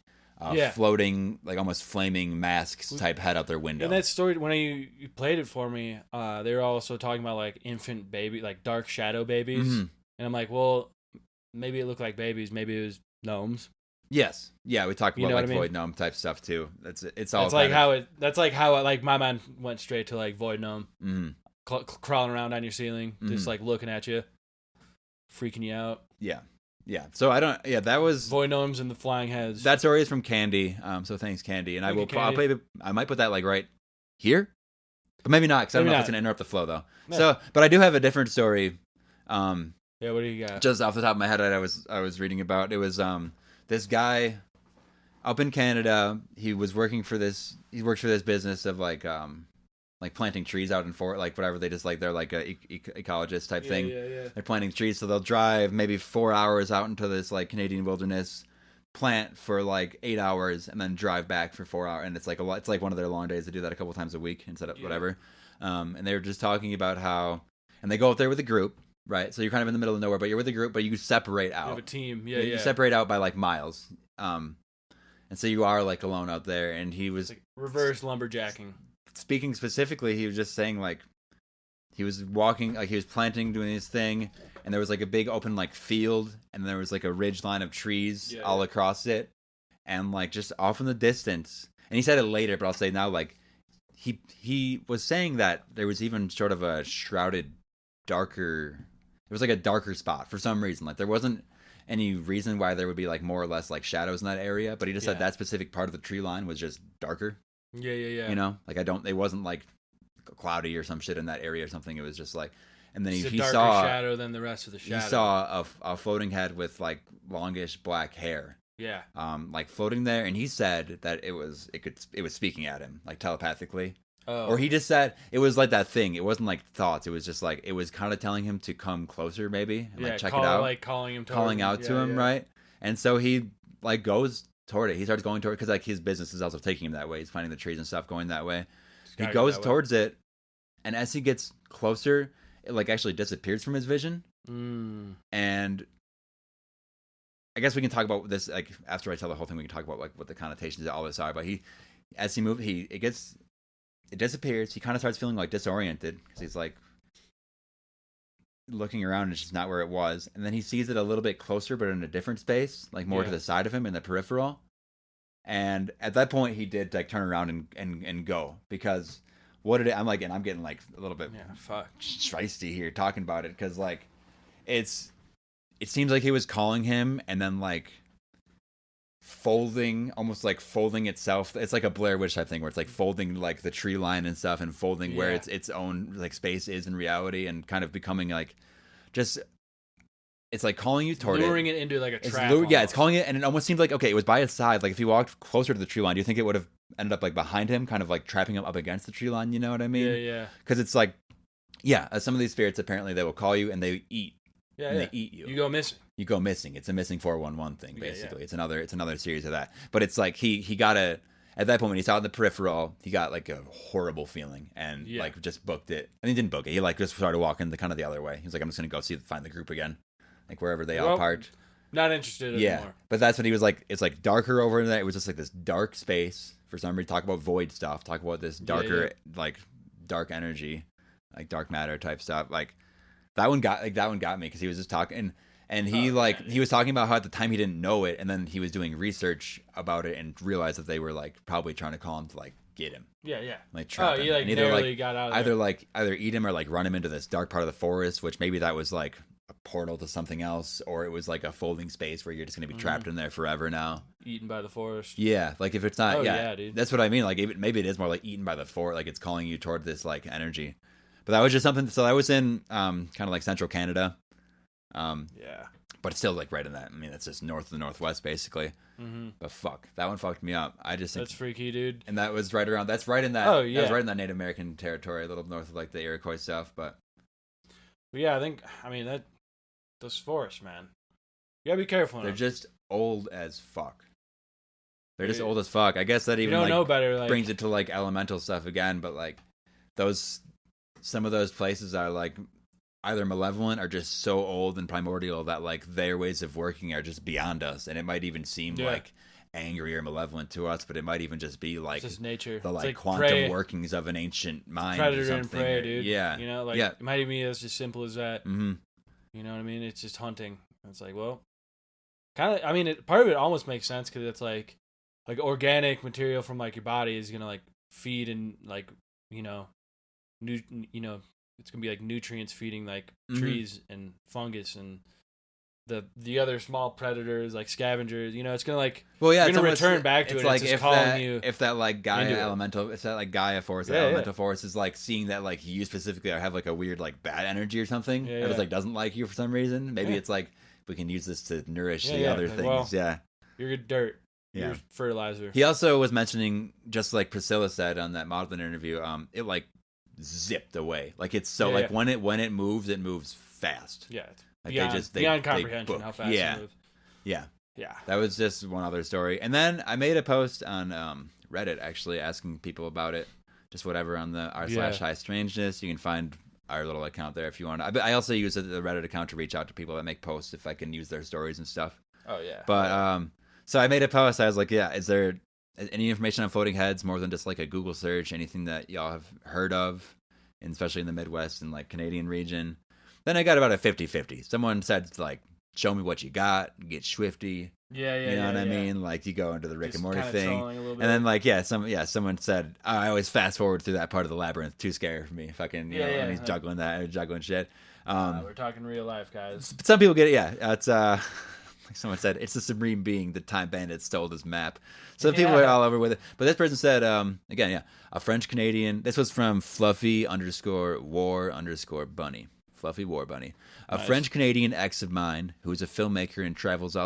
Floating, like almost flaming masks type head out their window. And that story, when you played it for me, they were also talking about like infant baby, like dark shadow babies. And I'm like, well, maybe it looked like babies. Maybe it was gnomes. Yes. Yeah, we talked about like void gnome type stuff too. It's all. That's like how my mind went straight to like void gnome, crawling around on your ceiling, just like looking at you, freaking you out. Yeah. Yeah, so that was void gnomes and the flying heads. That story is from Candye, so thanks Candye, and I might put that like right here, but maybe not because I don't know if it's gonna interrupt the flow though. No. So, but I do have a different story. What do you got? Just off the top of my head, I was reading about. It was this guy up in Canada. He was working for this. He works for this business of like planting trees out in fort, like whatever. They just like they're like a ecologist type thing. Yeah. They're planting trees, so they'll drive maybe 4 hours out into this like Canadian wilderness, plant for like 8 hours, and then drive back for 4 hours. And it's like a lot. It's like one of their long days. They do that a couple times a week instead of whatever. And they were just talking about how, and they go up there with a group, right? So you're kind of in the middle of nowhere, but you're with a group, but you separate out. You have a team, You separate out by like miles. And so you are like alone out there. And he was like reverse lumberjacking. Speaking specifically, he was just saying like he was walking, like he was planting, doing his thing, and there was like a big open like field, and there was like a ridge line of trees all across it, and like just off in the distance. And he said it later, but I'll say now, like he was saying that there was even sort of a shrouded, darker. It was like a darker spot for some reason. Like there wasn't any reason why there would be like more or less like shadows in that area, but he just said that specific part of the tree line was just darker. Yeah. You know, like it wasn't like cloudy or some shit in that area or something. It was just like, and then he saw shadow than the rest of the shadow. He saw a floating head with like longish black hair. Yeah. Like floating there, and he said that it was speaking at him like telepathically. Oh. Or he just said it was like that thing. It wasn't like thoughts. It was just like it was kind of telling him to come closer, maybe, and like check it out, like calling out to him, right? And so he like goes toward it. He starts going toward it because like his business is also taking him that way. He's finding the trees and stuff going that way. He goes towards it, and as he gets closer, it like actually disappears from his vision. And I guess we can talk about this like after I tell the whole thing. We can talk about like what the connotations of all this are. But as he moves, it disappears. He kind of starts feeling like disoriented because he's like looking around and it's just not where it was. And then he sees it a little bit closer, but in a different space, like more to the side of him in the peripheral. And at that point, he did like turn around and go because what did it? I'm like, and I'm getting like a little bit shysty here talking about it because like it seems like he was calling him and then like almost like folding itself. It's like a Blair Witch type thing where it's like folding like the tree line and stuff and folding where its own like space is in reality and kind of becoming like just it's like calling you toward luring it into like a trap. It's calling it, and it almost seemed like okay, it was by his side. Like if he walked closer to the tree line, do you think it would have ended up like behind him, kind of like trapping him up against the tree line? You know what I mean? Yeah. Because it's like, some of these spirits apparently they will call you and they eat. They eat you. You go missing. It's a missing 411 thing, basically. It's another series of that. But it's like he got at that point when he saw it in the peripheral, he got like a horrible feeling and like just booked it. And he didn't book it. He like just started walking the other way. He was like, I'm just gonna go find the group again, like wherever they all parked. Not interested anymore. But that's what he was like. It's like darker over there. It was just like this dark space for some reason. Talk about void stuff. Talk about this darker like dark energy, like dark matter type stuff. Like that one got me because he was just talking and he he was talking about how at the time he didn't know it and then he was doing research about it and realized that they were like probably trying to call him to like get him. Like trap him. He like nearly got out of there. Either eat him or like run him into this dark part of the forest, which maybe that was like a portal to something else, or it was like a folding space where you're just going to be trapped in there forever now. Eaten by the forest. Yeah, like if it's not, dude. That's what I mean. Like maybe it is more like eaten by the forest, like it's calling you toward this like energy. But that was just something. So I was in kind of like central Canada. But it's still like right in that. I mean, it's just north of the northwest basically. But fuck, that one fucked me up. I just think that's freaky, dude. And that was right around. That's right in that. Oh yeah, that was right in that Native American territory, a little north of like the Iroquois stuff. But yeah, I mean that those forests, man. You gotta be careful. They're just old as fuck. They're just old as fuck. I guess that even don't like, know better, like, brings it to like elemental stuff again. But like some of those places are like either malevolent or just so old and primordial that like their ways of working are just beyond us, and it might even seem like angry or malevolent to us, but it might even just be like it's just nature, the like quantum workings of an ancient mind, predator or something. and prey, dude. Yeah, you know, like it might even be as just simple as that. You know what I mean? It's just hunting. It's like, well, kind of. I mean, part of it almost makes sense because it's like organic material from like your body is gonna like feed and like it's gonna be like nutrients feeding like trees and fungus and the other small predators like scavengers. You know, it's gonna like you're gonna return back to it. Like it's if that like Gaia elemental, if that like Gaia force, that elemental force is like seeing that like you specifically have like a weird like bad energy or something, and it's like doesn't like you for some reason. Maybe it's like we can use this to nourish the other things. You're good dirt. You're fertilizer. He also was mentioning, just like Priscilla said on that Maudlin interview, it like zipped away. Like it's so when it moves fast. Yeah. Like beyond comprehension how fast it moves. Yeah. That was just one other story. And then I made a post on Reddit actually asking people about it. Just whatever on the r/high strangeness. You can find our little account there if you want. I also use the Reddit account to reach out to people that make posts if I can use their stories and stuff. Oh yeah. But so I made a post. I was like, is there any information on floating heads more than just like a Google search? Anything that y'all have heard of, and especially in the Midwest and like Canadian region? Then I got about a 50-50. Someone said like, show me what you got, get swifty. You know what I mean? Like you go into the Rick and Morty thing, and then like someone said, I always fast forward through that part of the labyrinth. Too scary for me. Fucking when he's juggling that, juggling shit. We're talking real life, guys. Some people get it. Yeah, it's like someone said, it's the supreme being the time bandit stole this map. So people are all over with it. But this person said, again, a French Canadian. This was from Fluffy_war_bunny. Fluffy War Bunny. A French Canadian ex of mine, who is a filmmaker and travels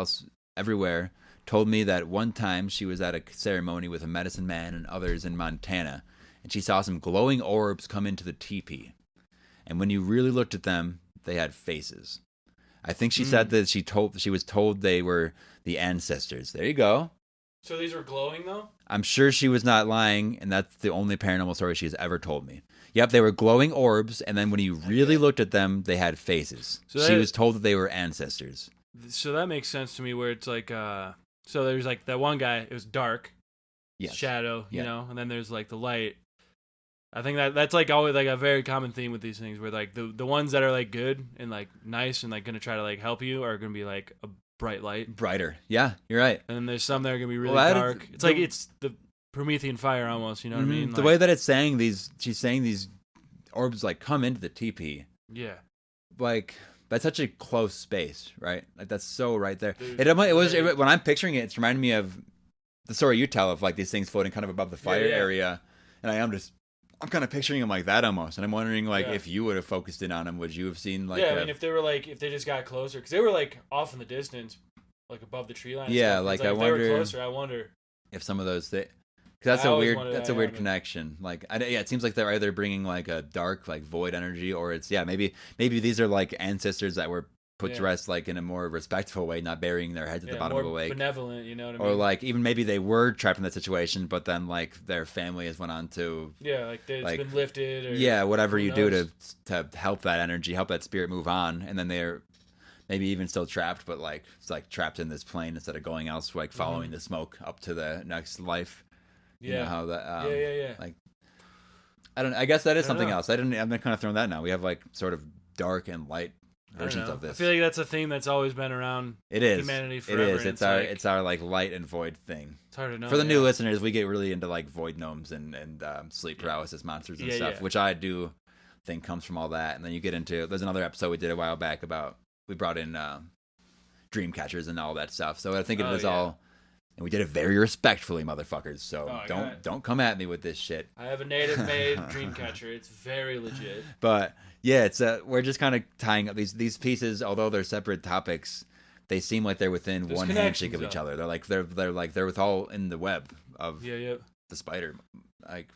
everywhere, told me that one time she was at a ceremony with a medicine man and others in Montana, and she saw some glowing orbs come into the teepee. And when you really looked at them, they had faces. I think she said that she was told they were the ancestors. There you go. So these were glowing, though? I'm sure she was not lying, and that's the only paranormal story she's ever told me. Yep, they were glowing orbs, and then when you really looked at them, they had faces. So she was told that they were ancestors. So that makes sense to me, where it's like, so there's like that one guy, it was dark, shadow, you know, and then there's like the light. I think that's like always like a very common theme with these things, where like the ones that are like good and like nice and like gonna try to like help you are gonna be like a bright light. Brighter. Yeah, you're right. And then there's some that are going to be really dark. It's like it's the Promethean fire almost, you know what I mean? The way that it's saying she's saying these orbs like come into the teepee. Yeah. Like, that's such a close space, right? Like, that's so right there. When I'm picturing it, it's reminding me of the story you tell of like these things floating kind of above the fire area. And I'm kind of picturing them like that almost. And I'm wondering like if you would have focused in on them, would you have seen like... Yeah, I mean, if they just got closer. Because they were like off in the distance, like above the tree line. Yeah, like I wonder... If they were closer, I wonder... If some of those... Because that's a weird connection. Like, it seems like they're either bringing like a dark, like void energy, or it's... Yeah, maybe these are like ancestors that were put to rest like in a more respectful way, not burying their heads at the bottom of the lake. Benevolent, you know what I mean? Or like even maybe they were trapped in that situation, but then like their family has went on to it's been lifted. Or whatever you do to help that energy, help that spirit move on, and then they're maybe even still trapped, but like it's like trapped in this plane instead of going elsewhere, like following the smoke up to the next life. You know how that like I guess that is something else. I've been kind of throwing that now. We have like sort of dark and light versions of this. I feel like that's a theme that's always been around. It is humanity forever. It is. It's our like light and void thing. It's hard to know. For the new listeners, we get really into like void gnomes and sleep paralysis monsters and stuff, which I do think comes from all that. And then you get into there's another episode we did a while back about we brought in dream catchers and all that stuff. So I think it was all. And we did it very respectfully, motherfuckers. So don't come at me with this shit. I have a native-made Dreamcatcher. It's very legit. But yeah, it's we're just kind of tying up these pieces. Although they're separate topics, they seem like they're within one handshake of each other. They're with all in the web of the spider like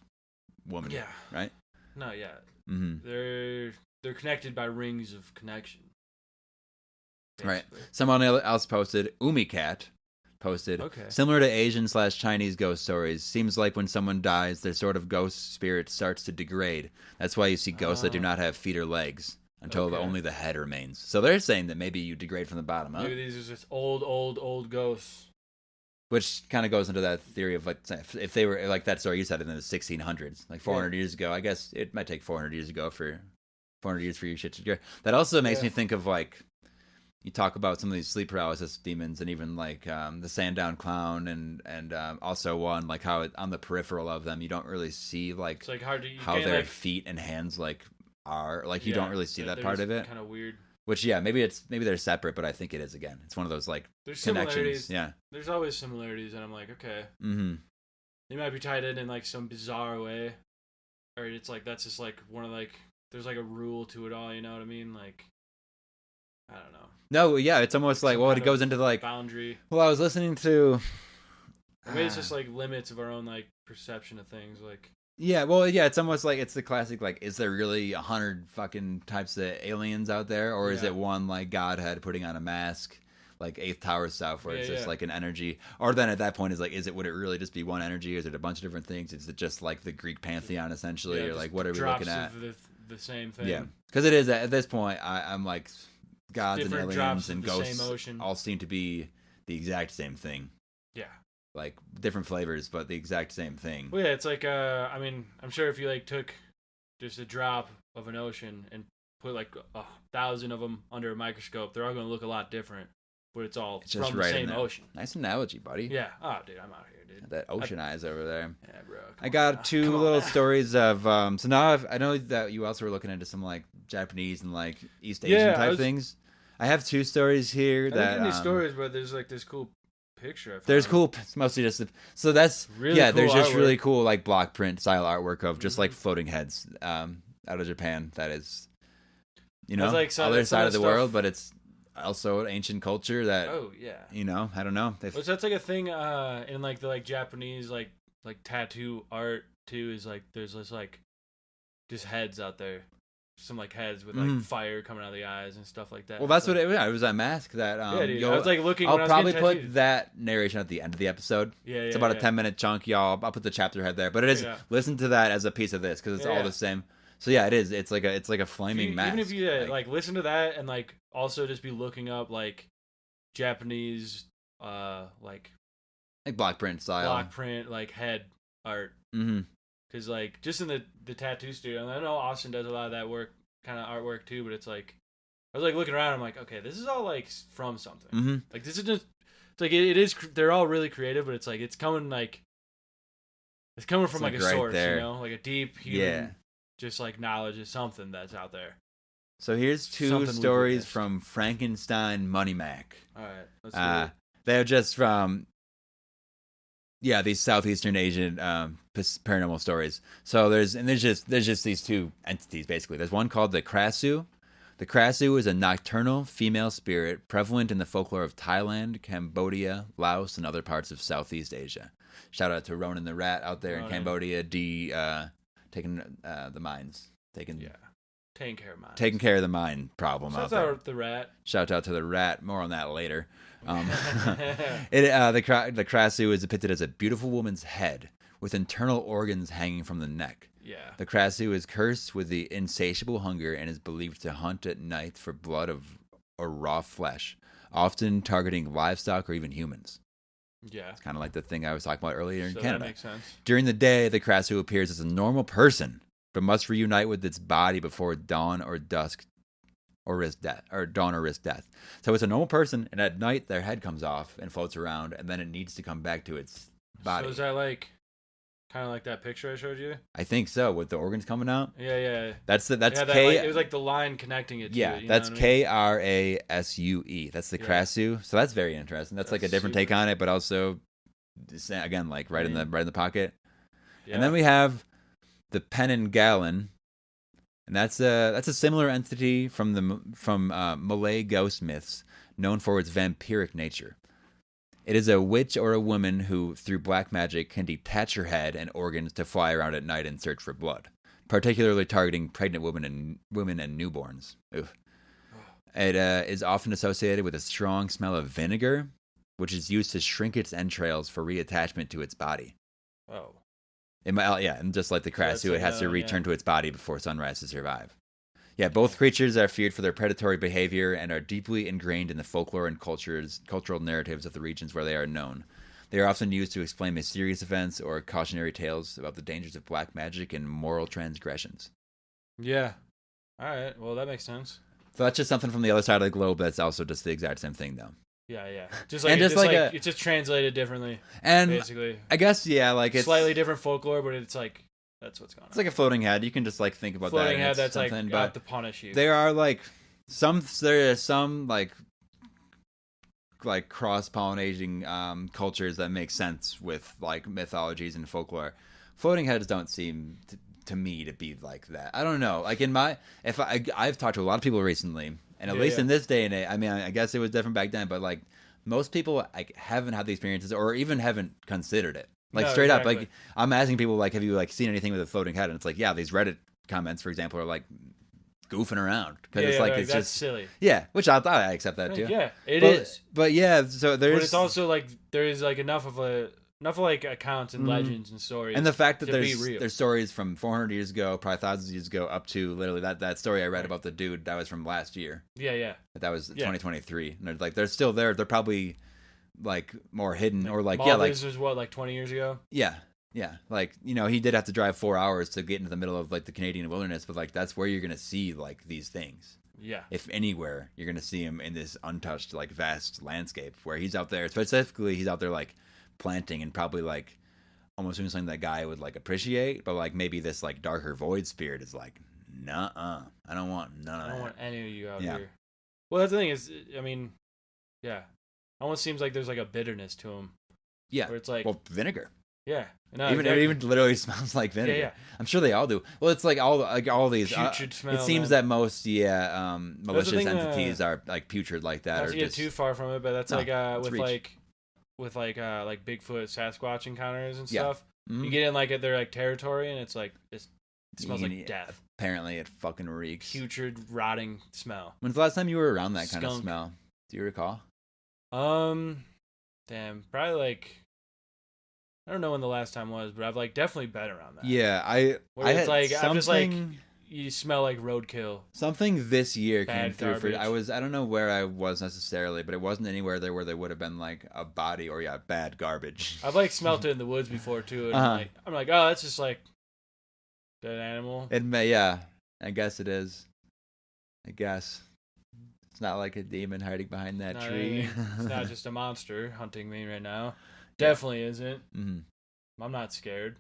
woman. Yeah. Right. No. Yeah. Mm-hmm. They're connected by rings of connection. Basically. Right. Someone else posted UmiCat. Similar to Asian/Chinese ghost stories, seems like when someone dies, their sort of ghost spirit starts to degrade. That's why you see ghosts that do not have feet or legs until only the head remains. So they're saying that maybe you degrade from the bottom up. Maybe these are just old ghosts. Which kind of goes into that theory of like if they were like that story you said in the 1600s, like 400 years ago. I guess it might take 400 years for your shit to degrade. That also makes me think of like. You talk about some of these sleep paralysis demons, and even like the Sandown Clown, and also one like how on the peripheral of them you don't really see like, it's like hard to, how their like, feet and hands like are like you don't really see that part of it. Kind of weird. Which maybe they're separate, but I think it is again. It's one of those like there's connections. Yeah, there's always similarities, and I'm like, okay, they might be tied in like some bizarre way, or it's like that's just like one of like there's like a rule to it all. You know what I mean? Like. I don't know. No, yeah, it's almost like it goes into like boundary. Well, I was listening to. Maybe it's just like limits of our own like perception of things, like. Yeah, well, yeah, it's almost like it's the classic like, is there really 100 fucking types of aliens out there, or is it one like Godhead putting on a mask, like Eighth Tower stuff, where it's just like an energy, or then at that point is like, would it really just be one energy, or is it a bunch of different things? Is it just like the Greek pantheon essentially, or like what are we looking at? The same thing. Yeah, because it is at this point. I'm like. Gods and aliens and ghosts all seem to be the exact same thing. Yeah. Like different flavors, but the exact same thing. Well, yeah, it's like I mean, I'm sure if you like took just a drop of an ocean and put like 1,000 of them under a microscope, they're all going to look a lot different, but it's all from the same ocean. Nice analogy, buddy. Yeah. Oh, dude, I'm out here, dude. That ocean eyes over there. Yeah, bro. I got two little stories of so now I know that you also were looking into some like Japanese and like East Asian type things. I have two stories here that. I these stories, but there's like this cool picture. There's cool. It's mostly just so that's really cool there's just artwork. Really cool like block print style artwork of just like floating heads out of Japan. That is, like, other side of the world, but it's also an ancient culture that. Oh yeah. I don't know. Well, that's like a thing in like the like Japanese like tattoo art too. Is like there's this like just heads out there. some like heads with like fire coming out of the eyes and stuff like that. Well, that's what it was. A mask that. Yeah, dude. I was like looking. I'll when probably I was put that narration at the end of the episode. Yeah, it's about a 10-minute chunk, y'all. I'll put the chapter head there, but it is listen to that as a piece of this because it's all the same. So yeah, it is. It's like a flaming mask. Even if you like listen to that and like also just be looking up like Japanese like block print style, like head art. Mm-hmm. Because like just in the tattoo studio, and I know Austin does a lot of that work, kind of artwork too. But it's like I was like looking around, I'm like, okay, this is all like from something. Mm-hmm. Like this is just it's like it is. They're all really creative, but it's like it's coming from like a right source, there. you know, like a deep human, just like knowledge is something that's out there. So here's two stories from Frankenstein Money Mac. All right, let's do it. They're just from these Southeastern Asian paranormal stories. So there's just these two entities basically. There's one called the Krasu. The Krasu is a nocturnal female spirit prevalent in the folklore of Thailand, Cambodia, Laos, and other parts of Southeast Asia. Shout out to Ronan the Rat out there in Cambodia, taking the mines, taking care of mines. Taking care of the mine problem out there. Shout out the rat. Shout out to the rat. More on that later. The Krasu is depicted as a beautiful woman's head with internal organs hanging from the neck. Yeah. The Krasu is cursed with the insatiable hunger and is believed to hunt at night for blood or raw flesh, often targeting livestock or even humans. Yeah. It's kind of like the thing I was talking about earlier in Canada. That makes sense. During the day, the Krasu appears as a normal person, but must reunite with its body before dawn or dusk. Or risk death. So it's a normal person, and at night their head comes off and floats around, and then it needs to come back to its body. So is that like kind of like that picture I showed you? I think so, with the organs coming out. Yeah. That's K. It was like the line connecting it. Yeah, that's Krasue. That's the Krasu. So that's very interesting. That's like a different take on it, but also again like right in the pocket. Yeah. And then we have the Penanggalan. And that's a similar entity from Malay ghost myths, known for its vampiric nature. It is a witch or a woman who, through black magic, can detach her head and organs to fly around at night and search for blood, particularly targeting pregnant women and newborns. Oof. It is often associated with a strong smell of vinegar, which is used to shrink its entrails for reattachment to its body. Oh. And just like the Krasu, it has to return to its body before sunrise to survive. Yeah, both creatures are feared for their predatory behavior and are deeply ingrained in the folklore and cultural narratives of the regions where they are known. They are often used to explain mysterious events or cautionary tales about the dangers of black magic and moral transgressions. Yeah. All right. Well, that makes sense. So that's just something from the other side of the globe that's also just the exact same thing, though. Yeah. It's just translated differently. And basically, I guess like it's slightly different folklore, but it's like that's what's going on. It's like a floating head. You can just like think about floating that. Head that's something, like but to punish you. There are some cross-pollinating cultures that make sense with like mythologies and folklore. Floating heads don't seem to me to be like that. I don't know. Like I've talked to a lot of people recently. And at least in this day and age, I mean, I guess it was different back then, but like most people like haven't had the experiences or even haven't considered it. Like straight up, like I'm asking people like, have you like seen anything with a floating head? And it's like, yeah, these Reddit comments, for example, are like goofing around because it's like it's just silly. Yeah, which I accept that too. Yeah, it is. But yeah, so there's. But it's also like there is like enough of like accounts and legends and stories, and the fact that there's stories from 400 years ago, probably thousands of years ago, up to literally that story I read about the dude that was from last year. Yeah. That was 2023. And they're still there. They're probably like more hidden or like Maldives was what, like 20 years ago. Yeah. Like he did have to drive 4 hours to get into the middle of like the Canadian wilderness, but like that's where you're gonna see like these things. Yeah. If anywhere, you're gonna see him in this untouched like vast landscape where he's out there. Specifically, he's out there like planting and probably like almost doing something that guy would like appreciate, but like maybe this like darker void spirit is like, I don't want none of that. I don't want any of you out here. Well, that's the thing is, I mean, yeah, almost seems like there's like a bitterness to him. Yeah, where it's like vinegar. Yeah, no, it even literally smells like vinegar. Yeah. I'm sure they all do. Well, it's like all these putrid smell. It seems that most malicious entities are like putrid like that. Not to get too far from it, but that's with Bigfoot, Sasquatch encounters and stuff. Mm-hmm. You get in like their like territory, and it's like it smells like death. apparently it fucking reeks. Putrid, rotting smell. When's the last time you were around that kind of smell? Do you recall? Damn, probably like, I don't know when the last time was, but I've like definitely been around that. Yeah, I it's had like I'm just like, something- you smell like roadkill. Something this year came Bad through. garbage. I don't know where I was necessarily, but it wasn't anywhere there where there would have been like a body or bad garbage. I've like smelt it in the woods before too, and I'm like, oh, that's just like dead animal. It may, yeah. I guess it is. I guess it's not like a demon hiding behind that tree. It's not just a monster hunting me right now. Definitely isn't. Mm-hmm. I'm not scared.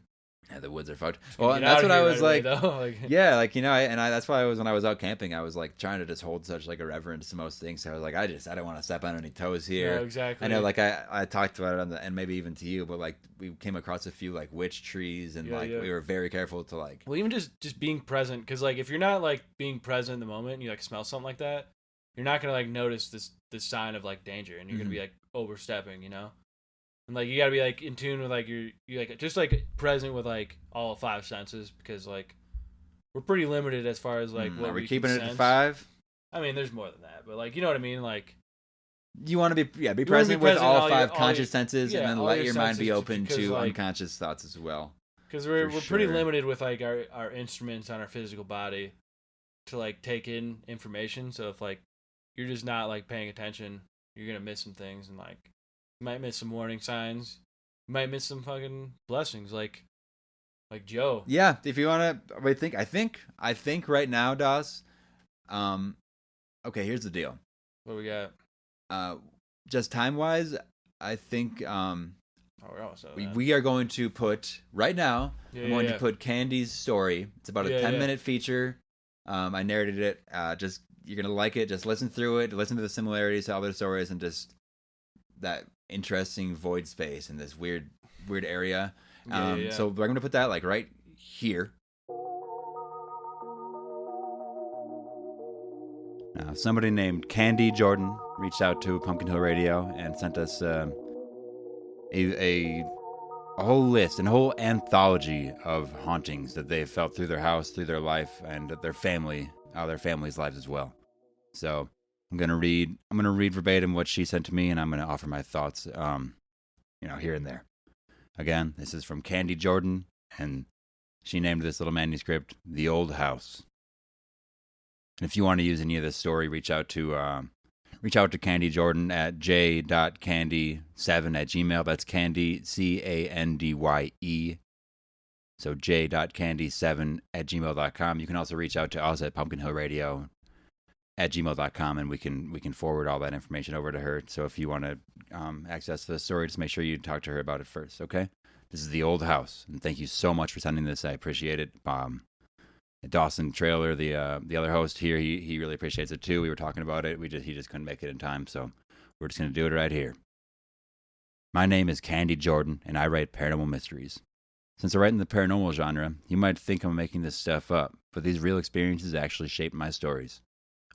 Yeah, the woods are fucked. Well, and out that's of what I here was right like. away, though. Yeah, like that's why when I was out camping, I was like trying to just hold such like a reverence to most things. So I was like, I don't want to step on any toes here. No, exactly. I know, like I talked about it and maybe even to you, but like we came across a few like witch trees and we were very careful to like. Well, even just being present, because like if you're not like being present in the moment and you like smell something like that, you're not gonna like notice this sign of like danger, and you're gonna be like overstepping, you know. And like you gotta be like in tune with like you like just like present with like all 5 senses, because like we're pretty limited as far as like what are we can keeping it sense. at 5? I mean, there's more than that, but like you know what I mean. Like you want to be present with all 5 conscious senses, and then let your mind be open to like, unconscious thoughts as well. Because we're pretty limited with like our instruments on our physical body to like take in information. So if like you're just not like paying attention, you're gonna miss some things, and like you might miss some warning signs. You might miss some fucking blessings, like Joe. Yeah, if you want to, I think right now, Doss. Okay, here's the deal. What we got? Just time wise, I think we are going to put right now. I'm going to put Candye's story. It's about a 10-minute feature. I narrated it. Just you're gonna like it. Just listen through it. Listen to the similarities to other stories, and just that interesting void space in this weird area. So we're gonna put that like right here. Somebody named Candye Jordan reached out to Pumpkinhillradio and sent us a whole list, a whole anthology of hauntings that they've felt through their house, through their life, and their family's lives as well. So I'm gonna read verbatim what she sent to me, and I'm gonna offer my thoughts, here and there. Again, this is from Candye Jordan, and she named this little manuscript "The Old House." And if you want to use any of this story, reach out to Candye Jordan at j.candye7@gmail. That's Candye, Candye. So j.candye7@gmail.com. You can also reach out to us at pumpkinhillradio@gmail.com, and we can forward all that information over to her. So if you want to access the story, just make sure you talk to her about it first, okay? This is The Old House, and thank you so much for sending this. I appreciate it. Dawson Trailer, the other host here, he really appreciates it too. We were talking about it. He just couldn't make it in time, so we're just going to do it right here. My name is Candye Jordan, and I write paranormal mysteries. Since I write in the paranormal genre, you might think I'm making this stuff up, but these real experiences actually shaped my stories.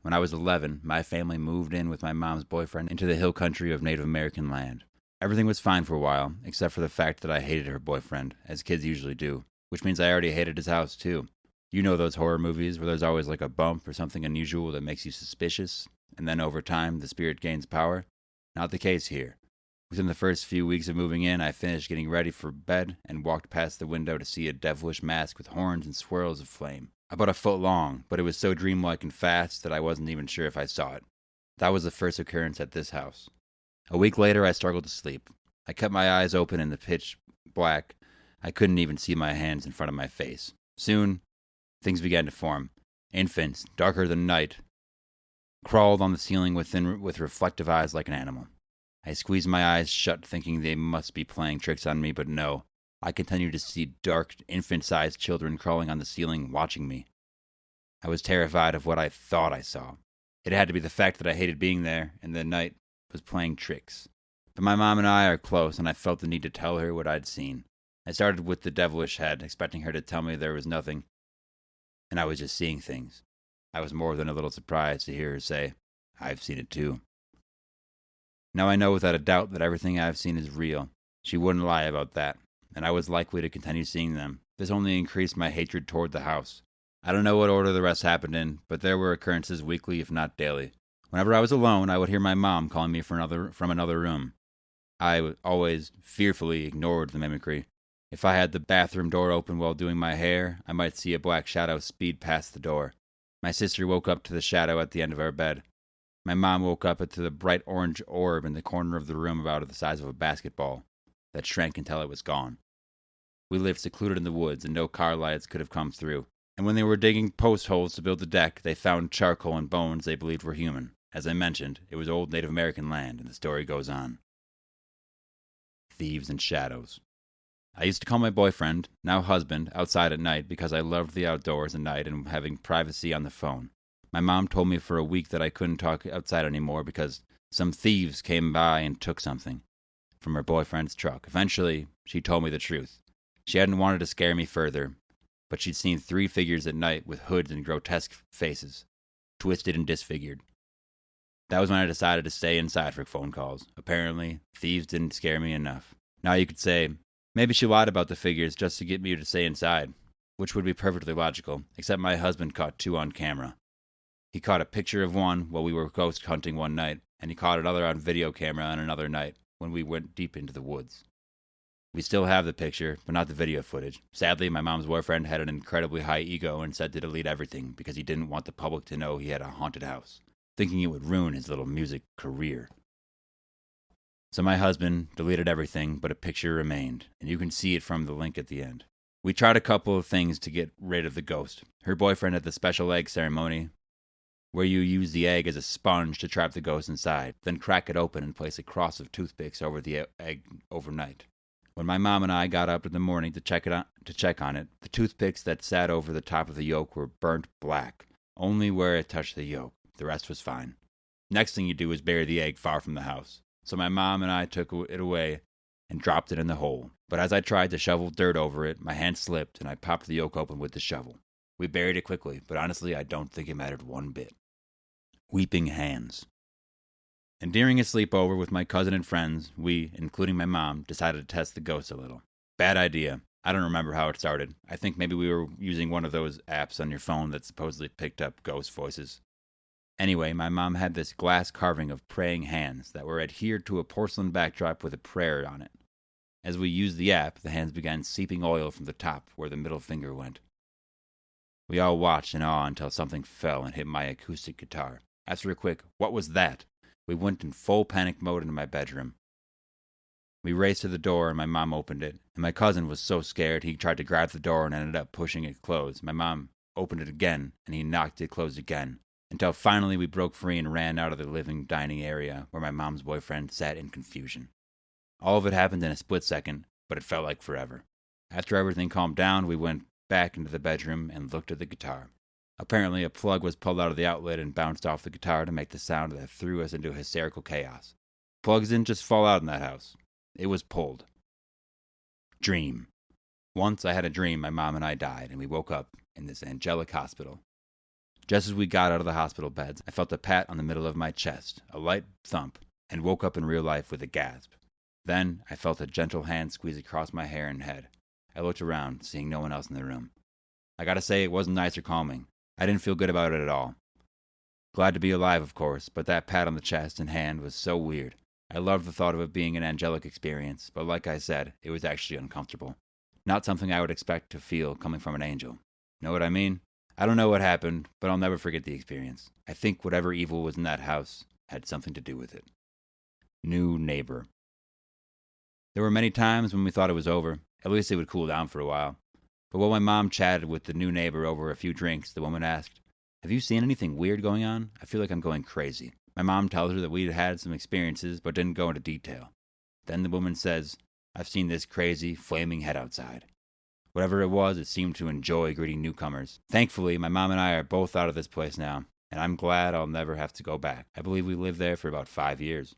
When I was 11, my family moved in with my mom's boyfriend into the hill country of Native American land. Everything was fine for a while, except for the fact that I hated her boyfriend, as kids usually do, which means I already hated his house too. You know those horror movies where there's always like a bump or something unusual that makes you suspicious, and then over time the spirit gains power? Not the case here. Within the first few weeks of moving in, I finished getting ready for bed and walked past the window to see a devilish mask with horns and swirls of flame. About a foot long, but it was so dreamlike and fast that I wasn't even sure if I saw it. That was the first occurrence at this house. A week later, I struggled to sleep. I kept my eyes open in the pitch black. I couldn't even see my hands in front of my face. Soon, things began to form. Infants, darker than night, crawled on the ceiling with reflective eyes like an animal. I squeezed my eyes shut, thinking they must be playing tricks on me, but no. I continued to see dark, infant-sized children crawling on the ceiling, watching me. I was terrified of what I thought I saw. It had to be the fact that I hated being there, and the night was playing tricks. But my mom and I are close, and I felt the need to tell her what I'd seen. I started with the devilish head, expecting her to tell me there was nothing, and I was just seeing things. I was more than a little surprised to hear her say, "I've seen it too." Now I know without a doubt that everything I've seen is real. She wouldn't lie about that, and I was likely to continue seeing them. This only increased my hatred toward the house. I don't know what order the rest happened in, but there were occurrences weekly, if not daily. Whenever I was alone, I would hear my mom calling me from another room. I always fearfully ignored the mimicry. If I had the bathroom door open while doing my hair, I might see a black shadow speed past the door. My sister woke up to the shadow at the end of our bed. My mom woke up to the bright orange orb in the corner of the room about the size of a basketball that shrank until it was gone. We lived secluded in the woods, and no car lights could have come through. And when they were digging post holes to build the deck, they found charcoal and bones they believed were human. As I mentioned, it was old Native American land, and the story goes on. Thieves and shadows. I used to call my boyfriend, now husband, outside at night because I loved the outdoors at night and having privacy on the phone. My mom told me for a week that I couldn't talk outside anymore because some thieves came by and took something from her boyfriend's truck. Eventually, she told me the truth. She hadn't wanted to scare me further, but she'd seen 3 figures at night with hoods and grotesque faces, twisted and disfigured. That was when I decided to stay inside for phone calls. Apparently, thieves didn't scare me enough. Now you could say, maybe she lied about the figures just to get me to stay inside, which would be perfectly logical, except my husband caught 2 on camera. He caught a picture of one while we were ghost hunting one night, and he caught another on video camera on another night when we went deep into the woods. We still have the picture, but not the video footage. Sadly, my mom's boyfriend had an incredibly high ego and said to delete everything because he didn't want the public to know he had a haunted house, thinking it would ruin his little music career. So my husband deleted everything, but a picture remained, and you can see it from the link at the end. We tried a couple of things to get rid of the ghost. Her boyfriend had the special egg ceremony, where you use the egg as a sponge to trap the ghost inside, then crack it open and place a cross of toothpicks over the egg overnight. When my mom and I got up in the morning to check on it, the toothpicks that sat over the top of the yolk were burnt black, only where it touched the yolk. The rest was fine. Next thing you do is bury the egg far from the house. So my mom and I took it away and dropped it in the hole. But as I tried to shovel dirt over it, my hand slipped and I popped the yolk open with the shovel. We buried it quickly, but honestly, I don't think it mattered one bit. Weeping hands. And during a sleepover with my cousin and friends, we, including my mom, decided to test the ghost a little. Bad idea. I don't remember how it started. I think maybe we were using one of those apps on your phone that supposedly picked up ghost voices. Anyway, my mom had this glass carving of praying hands that were adhered to a porcelain backdrop with a prayer on it. As we used the app, the hands began seeping oil from the top where the middle finger went. We all watched in awe until something fell and hit my acoustic guitar. After a quick, "What was that?" we went in full panic mode into my bedroom. We raced to the door and my mom opened it, and my cousin was so scared he tried to grab the door and ended up pushing it closed. My mom opened it again, and he knocked it closed again, until finally we broke free and ran out of the living dining area where my mom's boyfriend sat in confusion. All of it happened in a split second, but it felt like forever. After everything calmed down, we went back into the bedroom and looked at the guitar. Apparently, a plug was pulled out of the outlet and bounced off the guitar to make the sound that threw us into hysterical chaos. Plugs didn't just fall out in that house. It was pulled. Dream. Once I had a dream my mom and I died, and we woke up in this angelic hospital. Just as we got out of the hospital beds, I felt a pat on the middle of my chest, a light thump, and woke up in real life with a gasp. Then I felt a gentle hand squeeze across my hair and head. I looked around, seeing no one else in the room. I gotta say, it wasn't nice or calming. I didn't feel good about it at all. Glad to be alive, of course, but that pat on the chest and hand was so weird. I loved the thought of it being an angelic experience, but like I said, it was actually uncomfortable. Not something I would expect to feel coming from an angel. Know what I mean? I don't know what happened, but I'll never forget the experience. I think whatever evil was in that house had something to do with it. New neighbor. There were many times when we thought it was over. At least it would cool down for a while. But while my mom chatted with the new neighbor over a few drinks, the woman asked, "Have you seen anything weird going on? I feel like I'm going crazy." My mom tells her that we'd had some experiences, but didn't go into detail. Then the woman says, "I've seen this crazy, flaming head outside." Whatever it was, it seemed to enjoy greeting newcomers. Thankfully, my mom and I are both out of this place now, and I'm glad I'll never have to go back. I believe we lived there for about 5 years.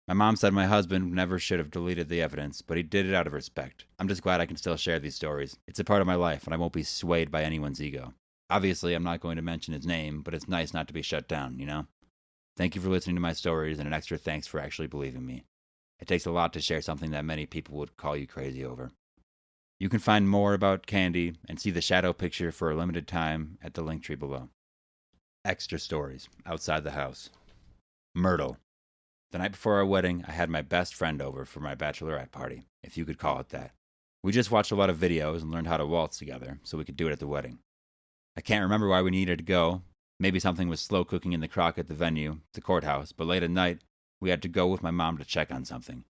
My mom said my husband never should have deleted the evidence, but he did it out of respect. I'm just glad I can still share these stories. It's a part of my life, and I won't be swayed by anyone's ego. Obviously, I'm not going to mention his name, but it's nice not to be shut down, you know? Thank you for listening to my stories, and an extra thanks for actually believing me. It takes a lot to share something that many people would call you crazy over. You can find more about Candye and see the shadow picture for a limited time at the link tree below. Extra stories outside the house. Myrtle. The night before our wedding, I had my best friend over for my bachelorette party, if you could call it that. We just watched a lot of videos and learned how to waltz together so we could do it at the wedding. I can't remember why we needed to go. Maybe something was slow cooking in the crock at the venue, the courthouse, but late at night, we had to go with my mom to check on something.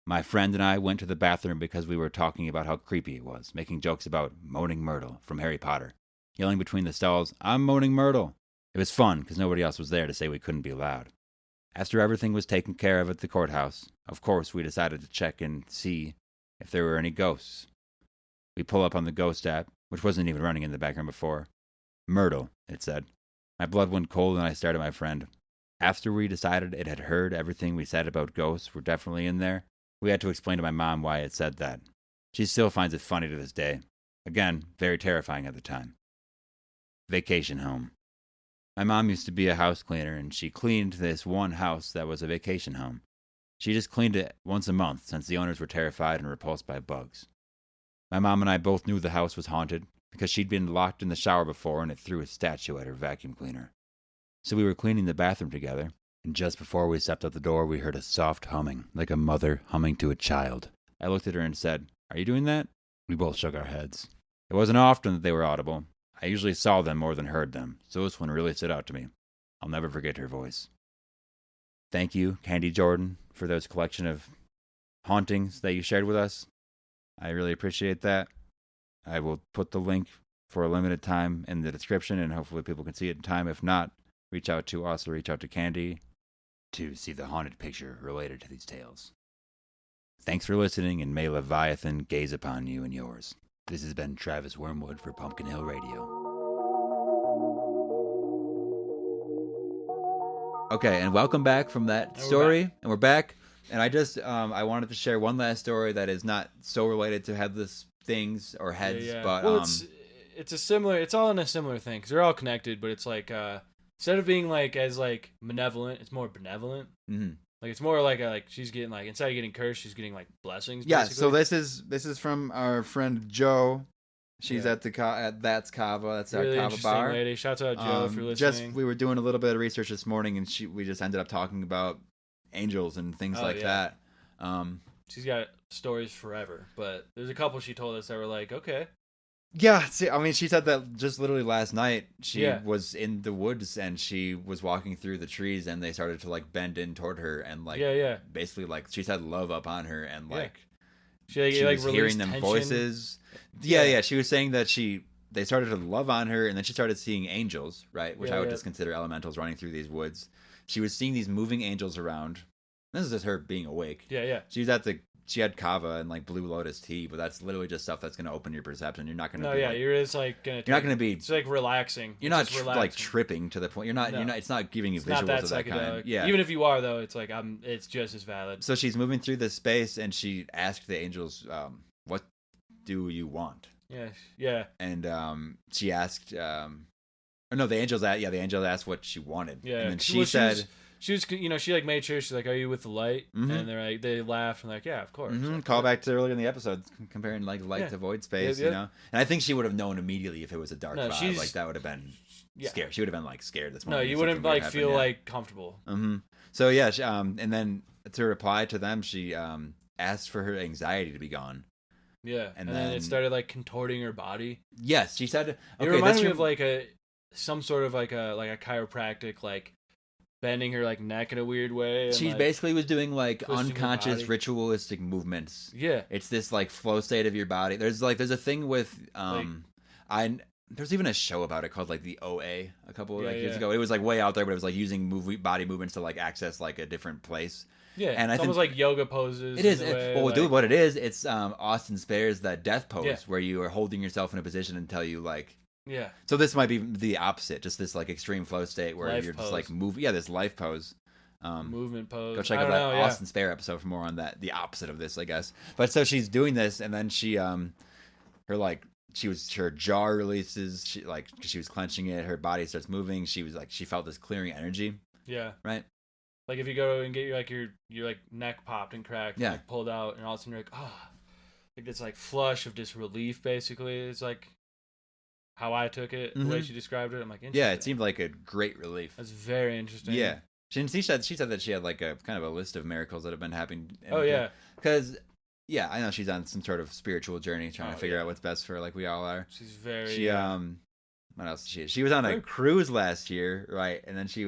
My friend and I went to the bathroom because we were talking about how creepy it was, making jokes about Moaning Myrtle from Harry Potter, yelling between the stalls, "I'm Moaning Myrtle!" It was fun because nobody else was there to say we couldn't be loud. After everything was taken care of at the courthouse, of course we decided to check and see if there were any ghosts. We pull up on the ghost app, which wasn't even running in the background before. Myrtle, it said. My blood went cold and I stared at my friend. After we decided it had heard everything we said about ghosts were definitely in there, we had to explain to my mom why it said that. She still finds it funny to this day. Again, very terrifying at the time. Vacation home. My mom used to be a house cleaner, and she cleaned this one house that was a vacation home. She just cleaned it once a month since the owners were terrified and repulsed by bugs. My mom and I both knew the house was haunted because she'd been locked in the shower before and it threw a statue at her vacuum cleaner. So we were cleaning the bathroom together, and just before we stepped out the door, we heard a soft humming, like a mother humming to a child. I looked at her and said, "Are you doing that?" We both shook our heads. It wasn't often that they were audible. I usually saw them more than heard them, so this one really stood out to me. I'll never forget her voice. Thank you, Candye Jordan, for those collection of hauntings that you shared with us. I really appreciate that. I will put the link for a limited time in the description, and hopefully people can see it in time. If not, reach out to us or reach out to Candye to see the haunted picture related to these tales. Thanks for listening, and may Leviathan gaze upon you and yours. This has been Travis Wormwood for Pumpkinhillradio. Okay, and welcome back from that story. And we're back. And I just, I wanted to share one last story that is not so related to headless things or heads, but well, it's a similar. It's all in a similar thing because they're all connected. But it's like instead of being like as like malevolent, it's more benevolent. Mm-hmm. Like it's more like she's getting like instead of getting cursed, she's getting like blessings. Yeah. Basically. So this is from our friend Joe. She's at that's Kava. That's really our Kava bar. Lady. Shouts out Joe if you're listening. We were doing a little bit of research this morning, and we just ended up talking about angels and things that. She's got stories forever, but there's a couple she told us that were like, okay. Yeah, see, I mean, she said that just literally last night. She was in the woods and she was walking through the trees, and they started to like bend in toward her and like basically like she said love up on her, and like she was hearing them tension. Voices. Yeah, she was saying that they started to love on her, and then she started seeing angels, right? Which I would just consider elementals running through these woods. She was seeing these moving angels around. This is just her being awake. Yeah. She had kava and like Blue Lotus tea, but that's literally just stuff that's going to open your perception. You're not going to. No, you're just like going to. You're not going to be. It's like relaxing. You're not like tripping to the point. You're not. No. You're not. It's not giving you visuals of that kind. Yeah. Even if you are though, it's like it's just as valid. So she's moving through this space, and she asked the angels, "What do you want?" Yeah. And she asked, the angels asked what she wanted. Yeah. And then she said. She was, she like made sure she's like, "Are you with the light?" Mm-hmm. And they're like, they laughed and like, "Yeah, of course." Mm-hmm. Call back to earlier in the episode, comparing like light to void space, you know. And I think she would have known immediately if it was a dark vibe, like that would have been scared. She would have been like scared this morning. No, you wouldn't like feel like comfortable. Mm-hmm. So yeah, and then to reply to them, she asked for her anxiety to be gone. Yeah, and then it started like contorting her body. Yes, she said. Okay, it reminded me of like some sort of like a chiropractic like. Bending her like neck in a weird way. And, she basically was doing like unconscious ritualistic movements. Yeah, it's this like flow state of your body. There's a thing with there's even a show about it called like the OA a couple years ago. It was like way out there, but it was like using body movements to like access like a different place. Yeah, and it's almost like yoga poses. It is. What it is, it's Austin Spare's that death pose where you are holding yourself in a position until you like. Yeah. So this might be the opposite, just this like extreme flow state where you're just like move. Yeah, this life pose. Movement pose. Go check out that Austin Spare episode for more on that. The opposite of this, I guess. But so she's doing this, and then she, her jaw releases. She like because she was clenching it, her body starts moving. She was like she felt this clearing energy. Yeah. Right. Like if you go and get your neck popped and cracked, and, like, pulled out, and all of a sudden you're like, like this like flush of just relief. Basically, it's like how I took it. The way she described it, I'm like, yeah, it seemed like a great relief. That's very interesting. Yeah, she said that she had like a kind of a list of miracles that have been happening. Because yeah, I know she's on some sort of spiritual journey trying to figure out what's best for her, like we all are. She's very. What else? She was on a cruise last year, right? And then she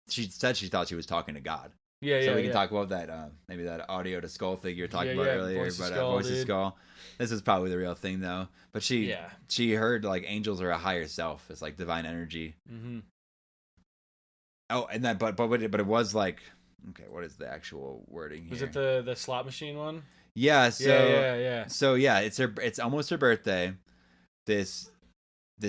said she thought she was talking to God. Yeah, so we can talk about that, maybe that audio to skull thing you were talking about earlier, voice of skull. This is probably the real thing, though. But she heard like angels are a higher self. It's like divine energy. Mm-hmm. Oh, and that, but it was like, okay, what is the actual wording here? Was it the slot machine one? Yeah. So yeah. So yeah, it's almost her birthday.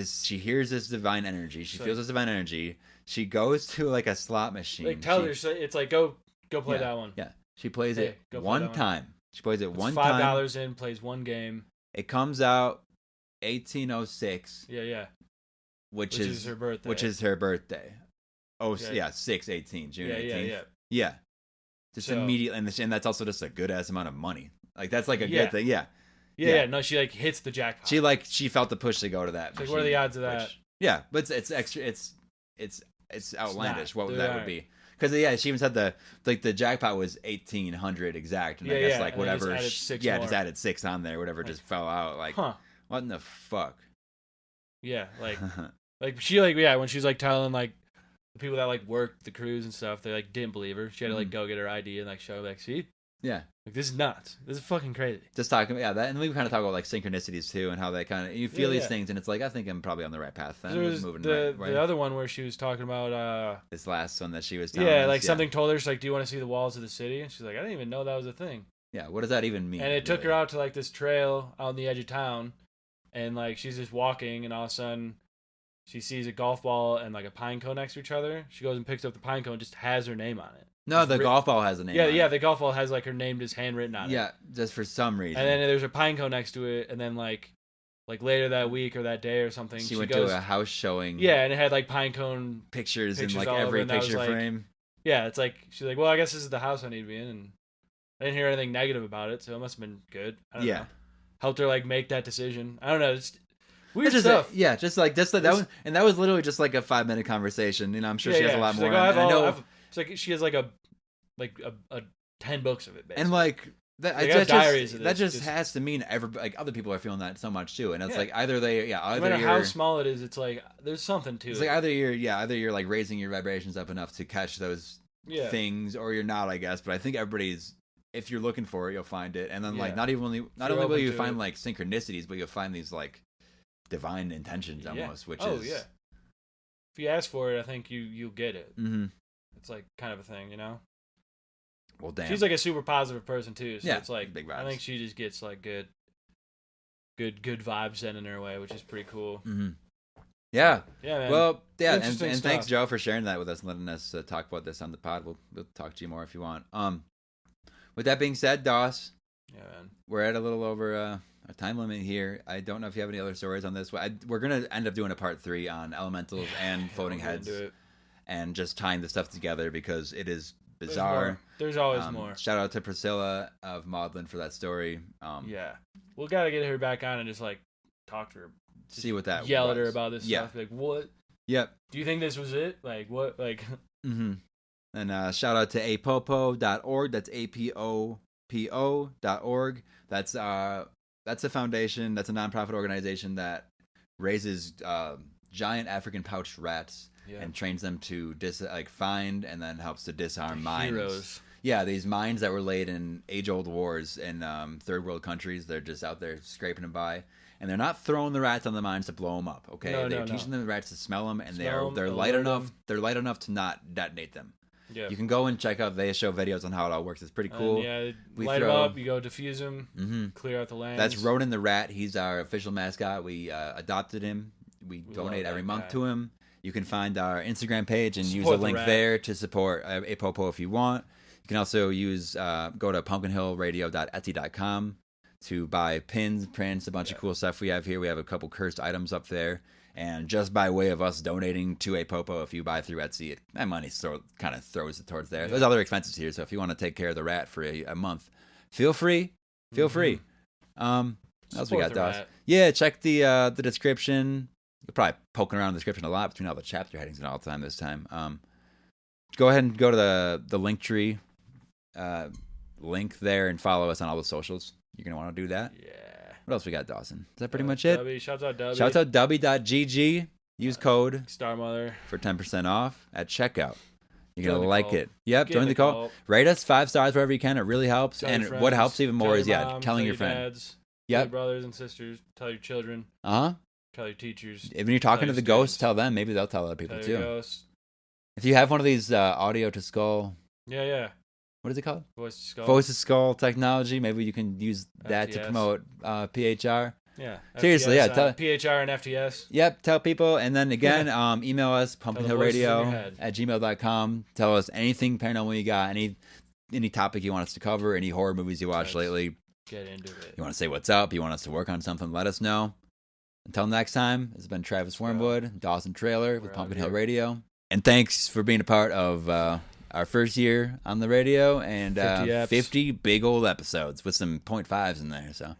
She hears this divine energy. She feels this divine energy. She goes to like a slot machine. Like tell her, it's like go play that one. Yeah, she plays it one time. She plays it one time. $5 in, plays one game. It comes out 1806. Yeah. Which is her birthday. Which is her birthday. Oh yeah, 6/18, June 18th. Yeah. Just immediately, and that's also just a good ass amount of money. Like that's like a good thing. Yeah. No, she like hits the jackpot. She felt the push to go to that. Like, what are the odds of that? But it's extra. It's outlandish. What that would be? Because she even said the jackpot was 1,800 exact, and I guess like whatever. Just added 6 on there. Whatever just fell out. Like what in the fuck? Yeah, like she when she was like telling like the people that like worked the cruise and stuff, they like didn't believe her. She had to like go get her ID and like show like, see. Yeah. Like, this is nuts. This is fucking crazy. Just talking, that, and we kind of talk about like synchronicities too, and how they kind of you feel these things, and it's like I think I'm probably on the right path. Then there was moving the other one where she was talking about this last one that she was telling us, like something told her, she's like, "Do you want to see the walls of the city?" And she's like, "I didn't even know that was a thing." Yeah, what does that even mean? And it took her out to like this trail out on the edge of town, and like she's just walking, and all of a sudden she sees a golf ball and like a pine cone next to each other. She goes and picks up the pine cone, just has her name on it. No, the golf ball has a name. Yeah, the golf ball has like her name just handwritten on it. Yeah, just for some reason. And then there's a pine cone next to it, and then like later that week or that day or something, she went to a house showing. Yeah, and it had like pine cone pictures in like every picture frame. Yeah, it's like she's like, well, I guess this is the house I need to be in, and I didn't hear anything negative about it, so it must have been good. I don't know. Helped her like make that decision. I don't know. It's weird stuff. Just that was, and that was literally just like a 5-minute conversation. You know, I'm sure she has a lot more. Like, it's like she has like a 10 books of it, basically. And like that just has to mean other people are feeling that so much too, and it's like either no matter how small it is, it's like there's something to it. It's like either you're like raising your vibrations up enough to catch those things, or you're not, I guess. But I think if you're looking for it, you'll find it, and then like not only will you find like synchronicities, but you'll find these like divine intentions almost, which is if you ask for it, I think you'll get it. Mm-hmm. It's like kind of a thing, you know. Well, damn. She's like a super positive person too, so it's like big vibes. I think she just gets like good vibes sent in her way, which is pretty cool. Mm-hmm. Yeah, man. Well, yeah, and thanks, Joe, for sharing that with us and letting us talk about this on the pod. We'll talk to you more if you want. With that being said, Doss, man, we're at a little over a time limit here. I don't know if you have any other stories on this. We're gonna end up doing a part 3 on elementals and floating heads, and just tying the stuff together because it is bizarre. There's always more. Shout out to Priscilla of Maudlin for that story. We'll gotta get her back on and just like talk to her, see what that yell at her about this stuff. Like, what? Yep. Do you think this was it? Like, what? Like. Mm-hmm. And shout out to apopo.org. That's APOPO.org. That's a foundation. That's a nonprofit organization that raises giant African pouched rats and trains them to find and then helps to disarm mines. Heroes. Yeah, these mines that were laid in age-old wars in third world countries. They're just out there scraping them by. And they're not throwing the rats on the mines to blow them up. Okay, they're teaching the rats to smell them, and they're light enough. They're light enough to not detonate them. Yeah. You can go and check out. They show videos on how it all works. It's pretty cool. Light them up. You go diffuse them. Clear out the lands. That's Ronan the rat. He's our official mascot. We adopted him. We donate every month to him. You can find our Instagram page and use a link there to support Apopo if you want. You can also go to pumpkinhillradio.etsy.com to buy pins, prints, a bunch of cool stuff we have here. We have a couple cursed items up there. And just by way of us donating to Apopo, if you buy through Etsy, that money kind of throws it towards there. Yeah. There's other expenses here, so if you want to take care of the rat for a month, feel free. What else we Support got, the Dawes? rat. Yeah, check the description. You're probably poking around the description a lot between all the chapter headings and all the time this time. Go ahead and go to the Linktree link there and follow us on all the socials. You're going to want to do that. Yeah. What else we got, Dawson? Is that pretty much it? Dubby. Shouts out Dubby. Shouts out Dubby.gg. Use code Star Mother for 10% off at checkout. You're going Join to the like cult. it. Yep, Get join in the the cult. cult. Rate us 5 stars wherever you can. It really helps. Tell And your what friends, helps even more tell is, your yeah, mom, telling tell your friend. dads, Yep. tell your brothers and sisters, tell your children, Uh-huh. tell your teachers. When you're talking tell to the your ghosts, students, tell them. Maybe they'll tell other people, tell too. your ghosts. If you have one of these audio to skull, Yeah. what is it called? Voice to skull. Voice to skull technology. Maybe you can use that to FTS. promote PHR. Yeah. Seriously, FTS, yeah, PHR and FTS. Yep, tell people. And then again, email us, the voices in your pumpkinhillradio head. at gmail.com. Tell us anything paranormal you got, any topic you want us to cover, any horror movies you watched lately. Get into it. You want to say what's up, you want us to work on something, let us know. Until next time, this has been Travis Wormwood, Dawson Trailer with Pumpkin Hill Radio. And thanks for being a part of our first year on the radio and 50 big old episodes with some 0.5s in there. So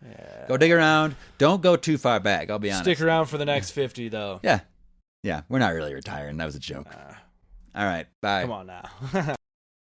go dig around. Don't go too far back, I'll be honest. Stick around for the next 50, though. Yeah, we're not really retiring. That was a joke. All right, bye. Come on now.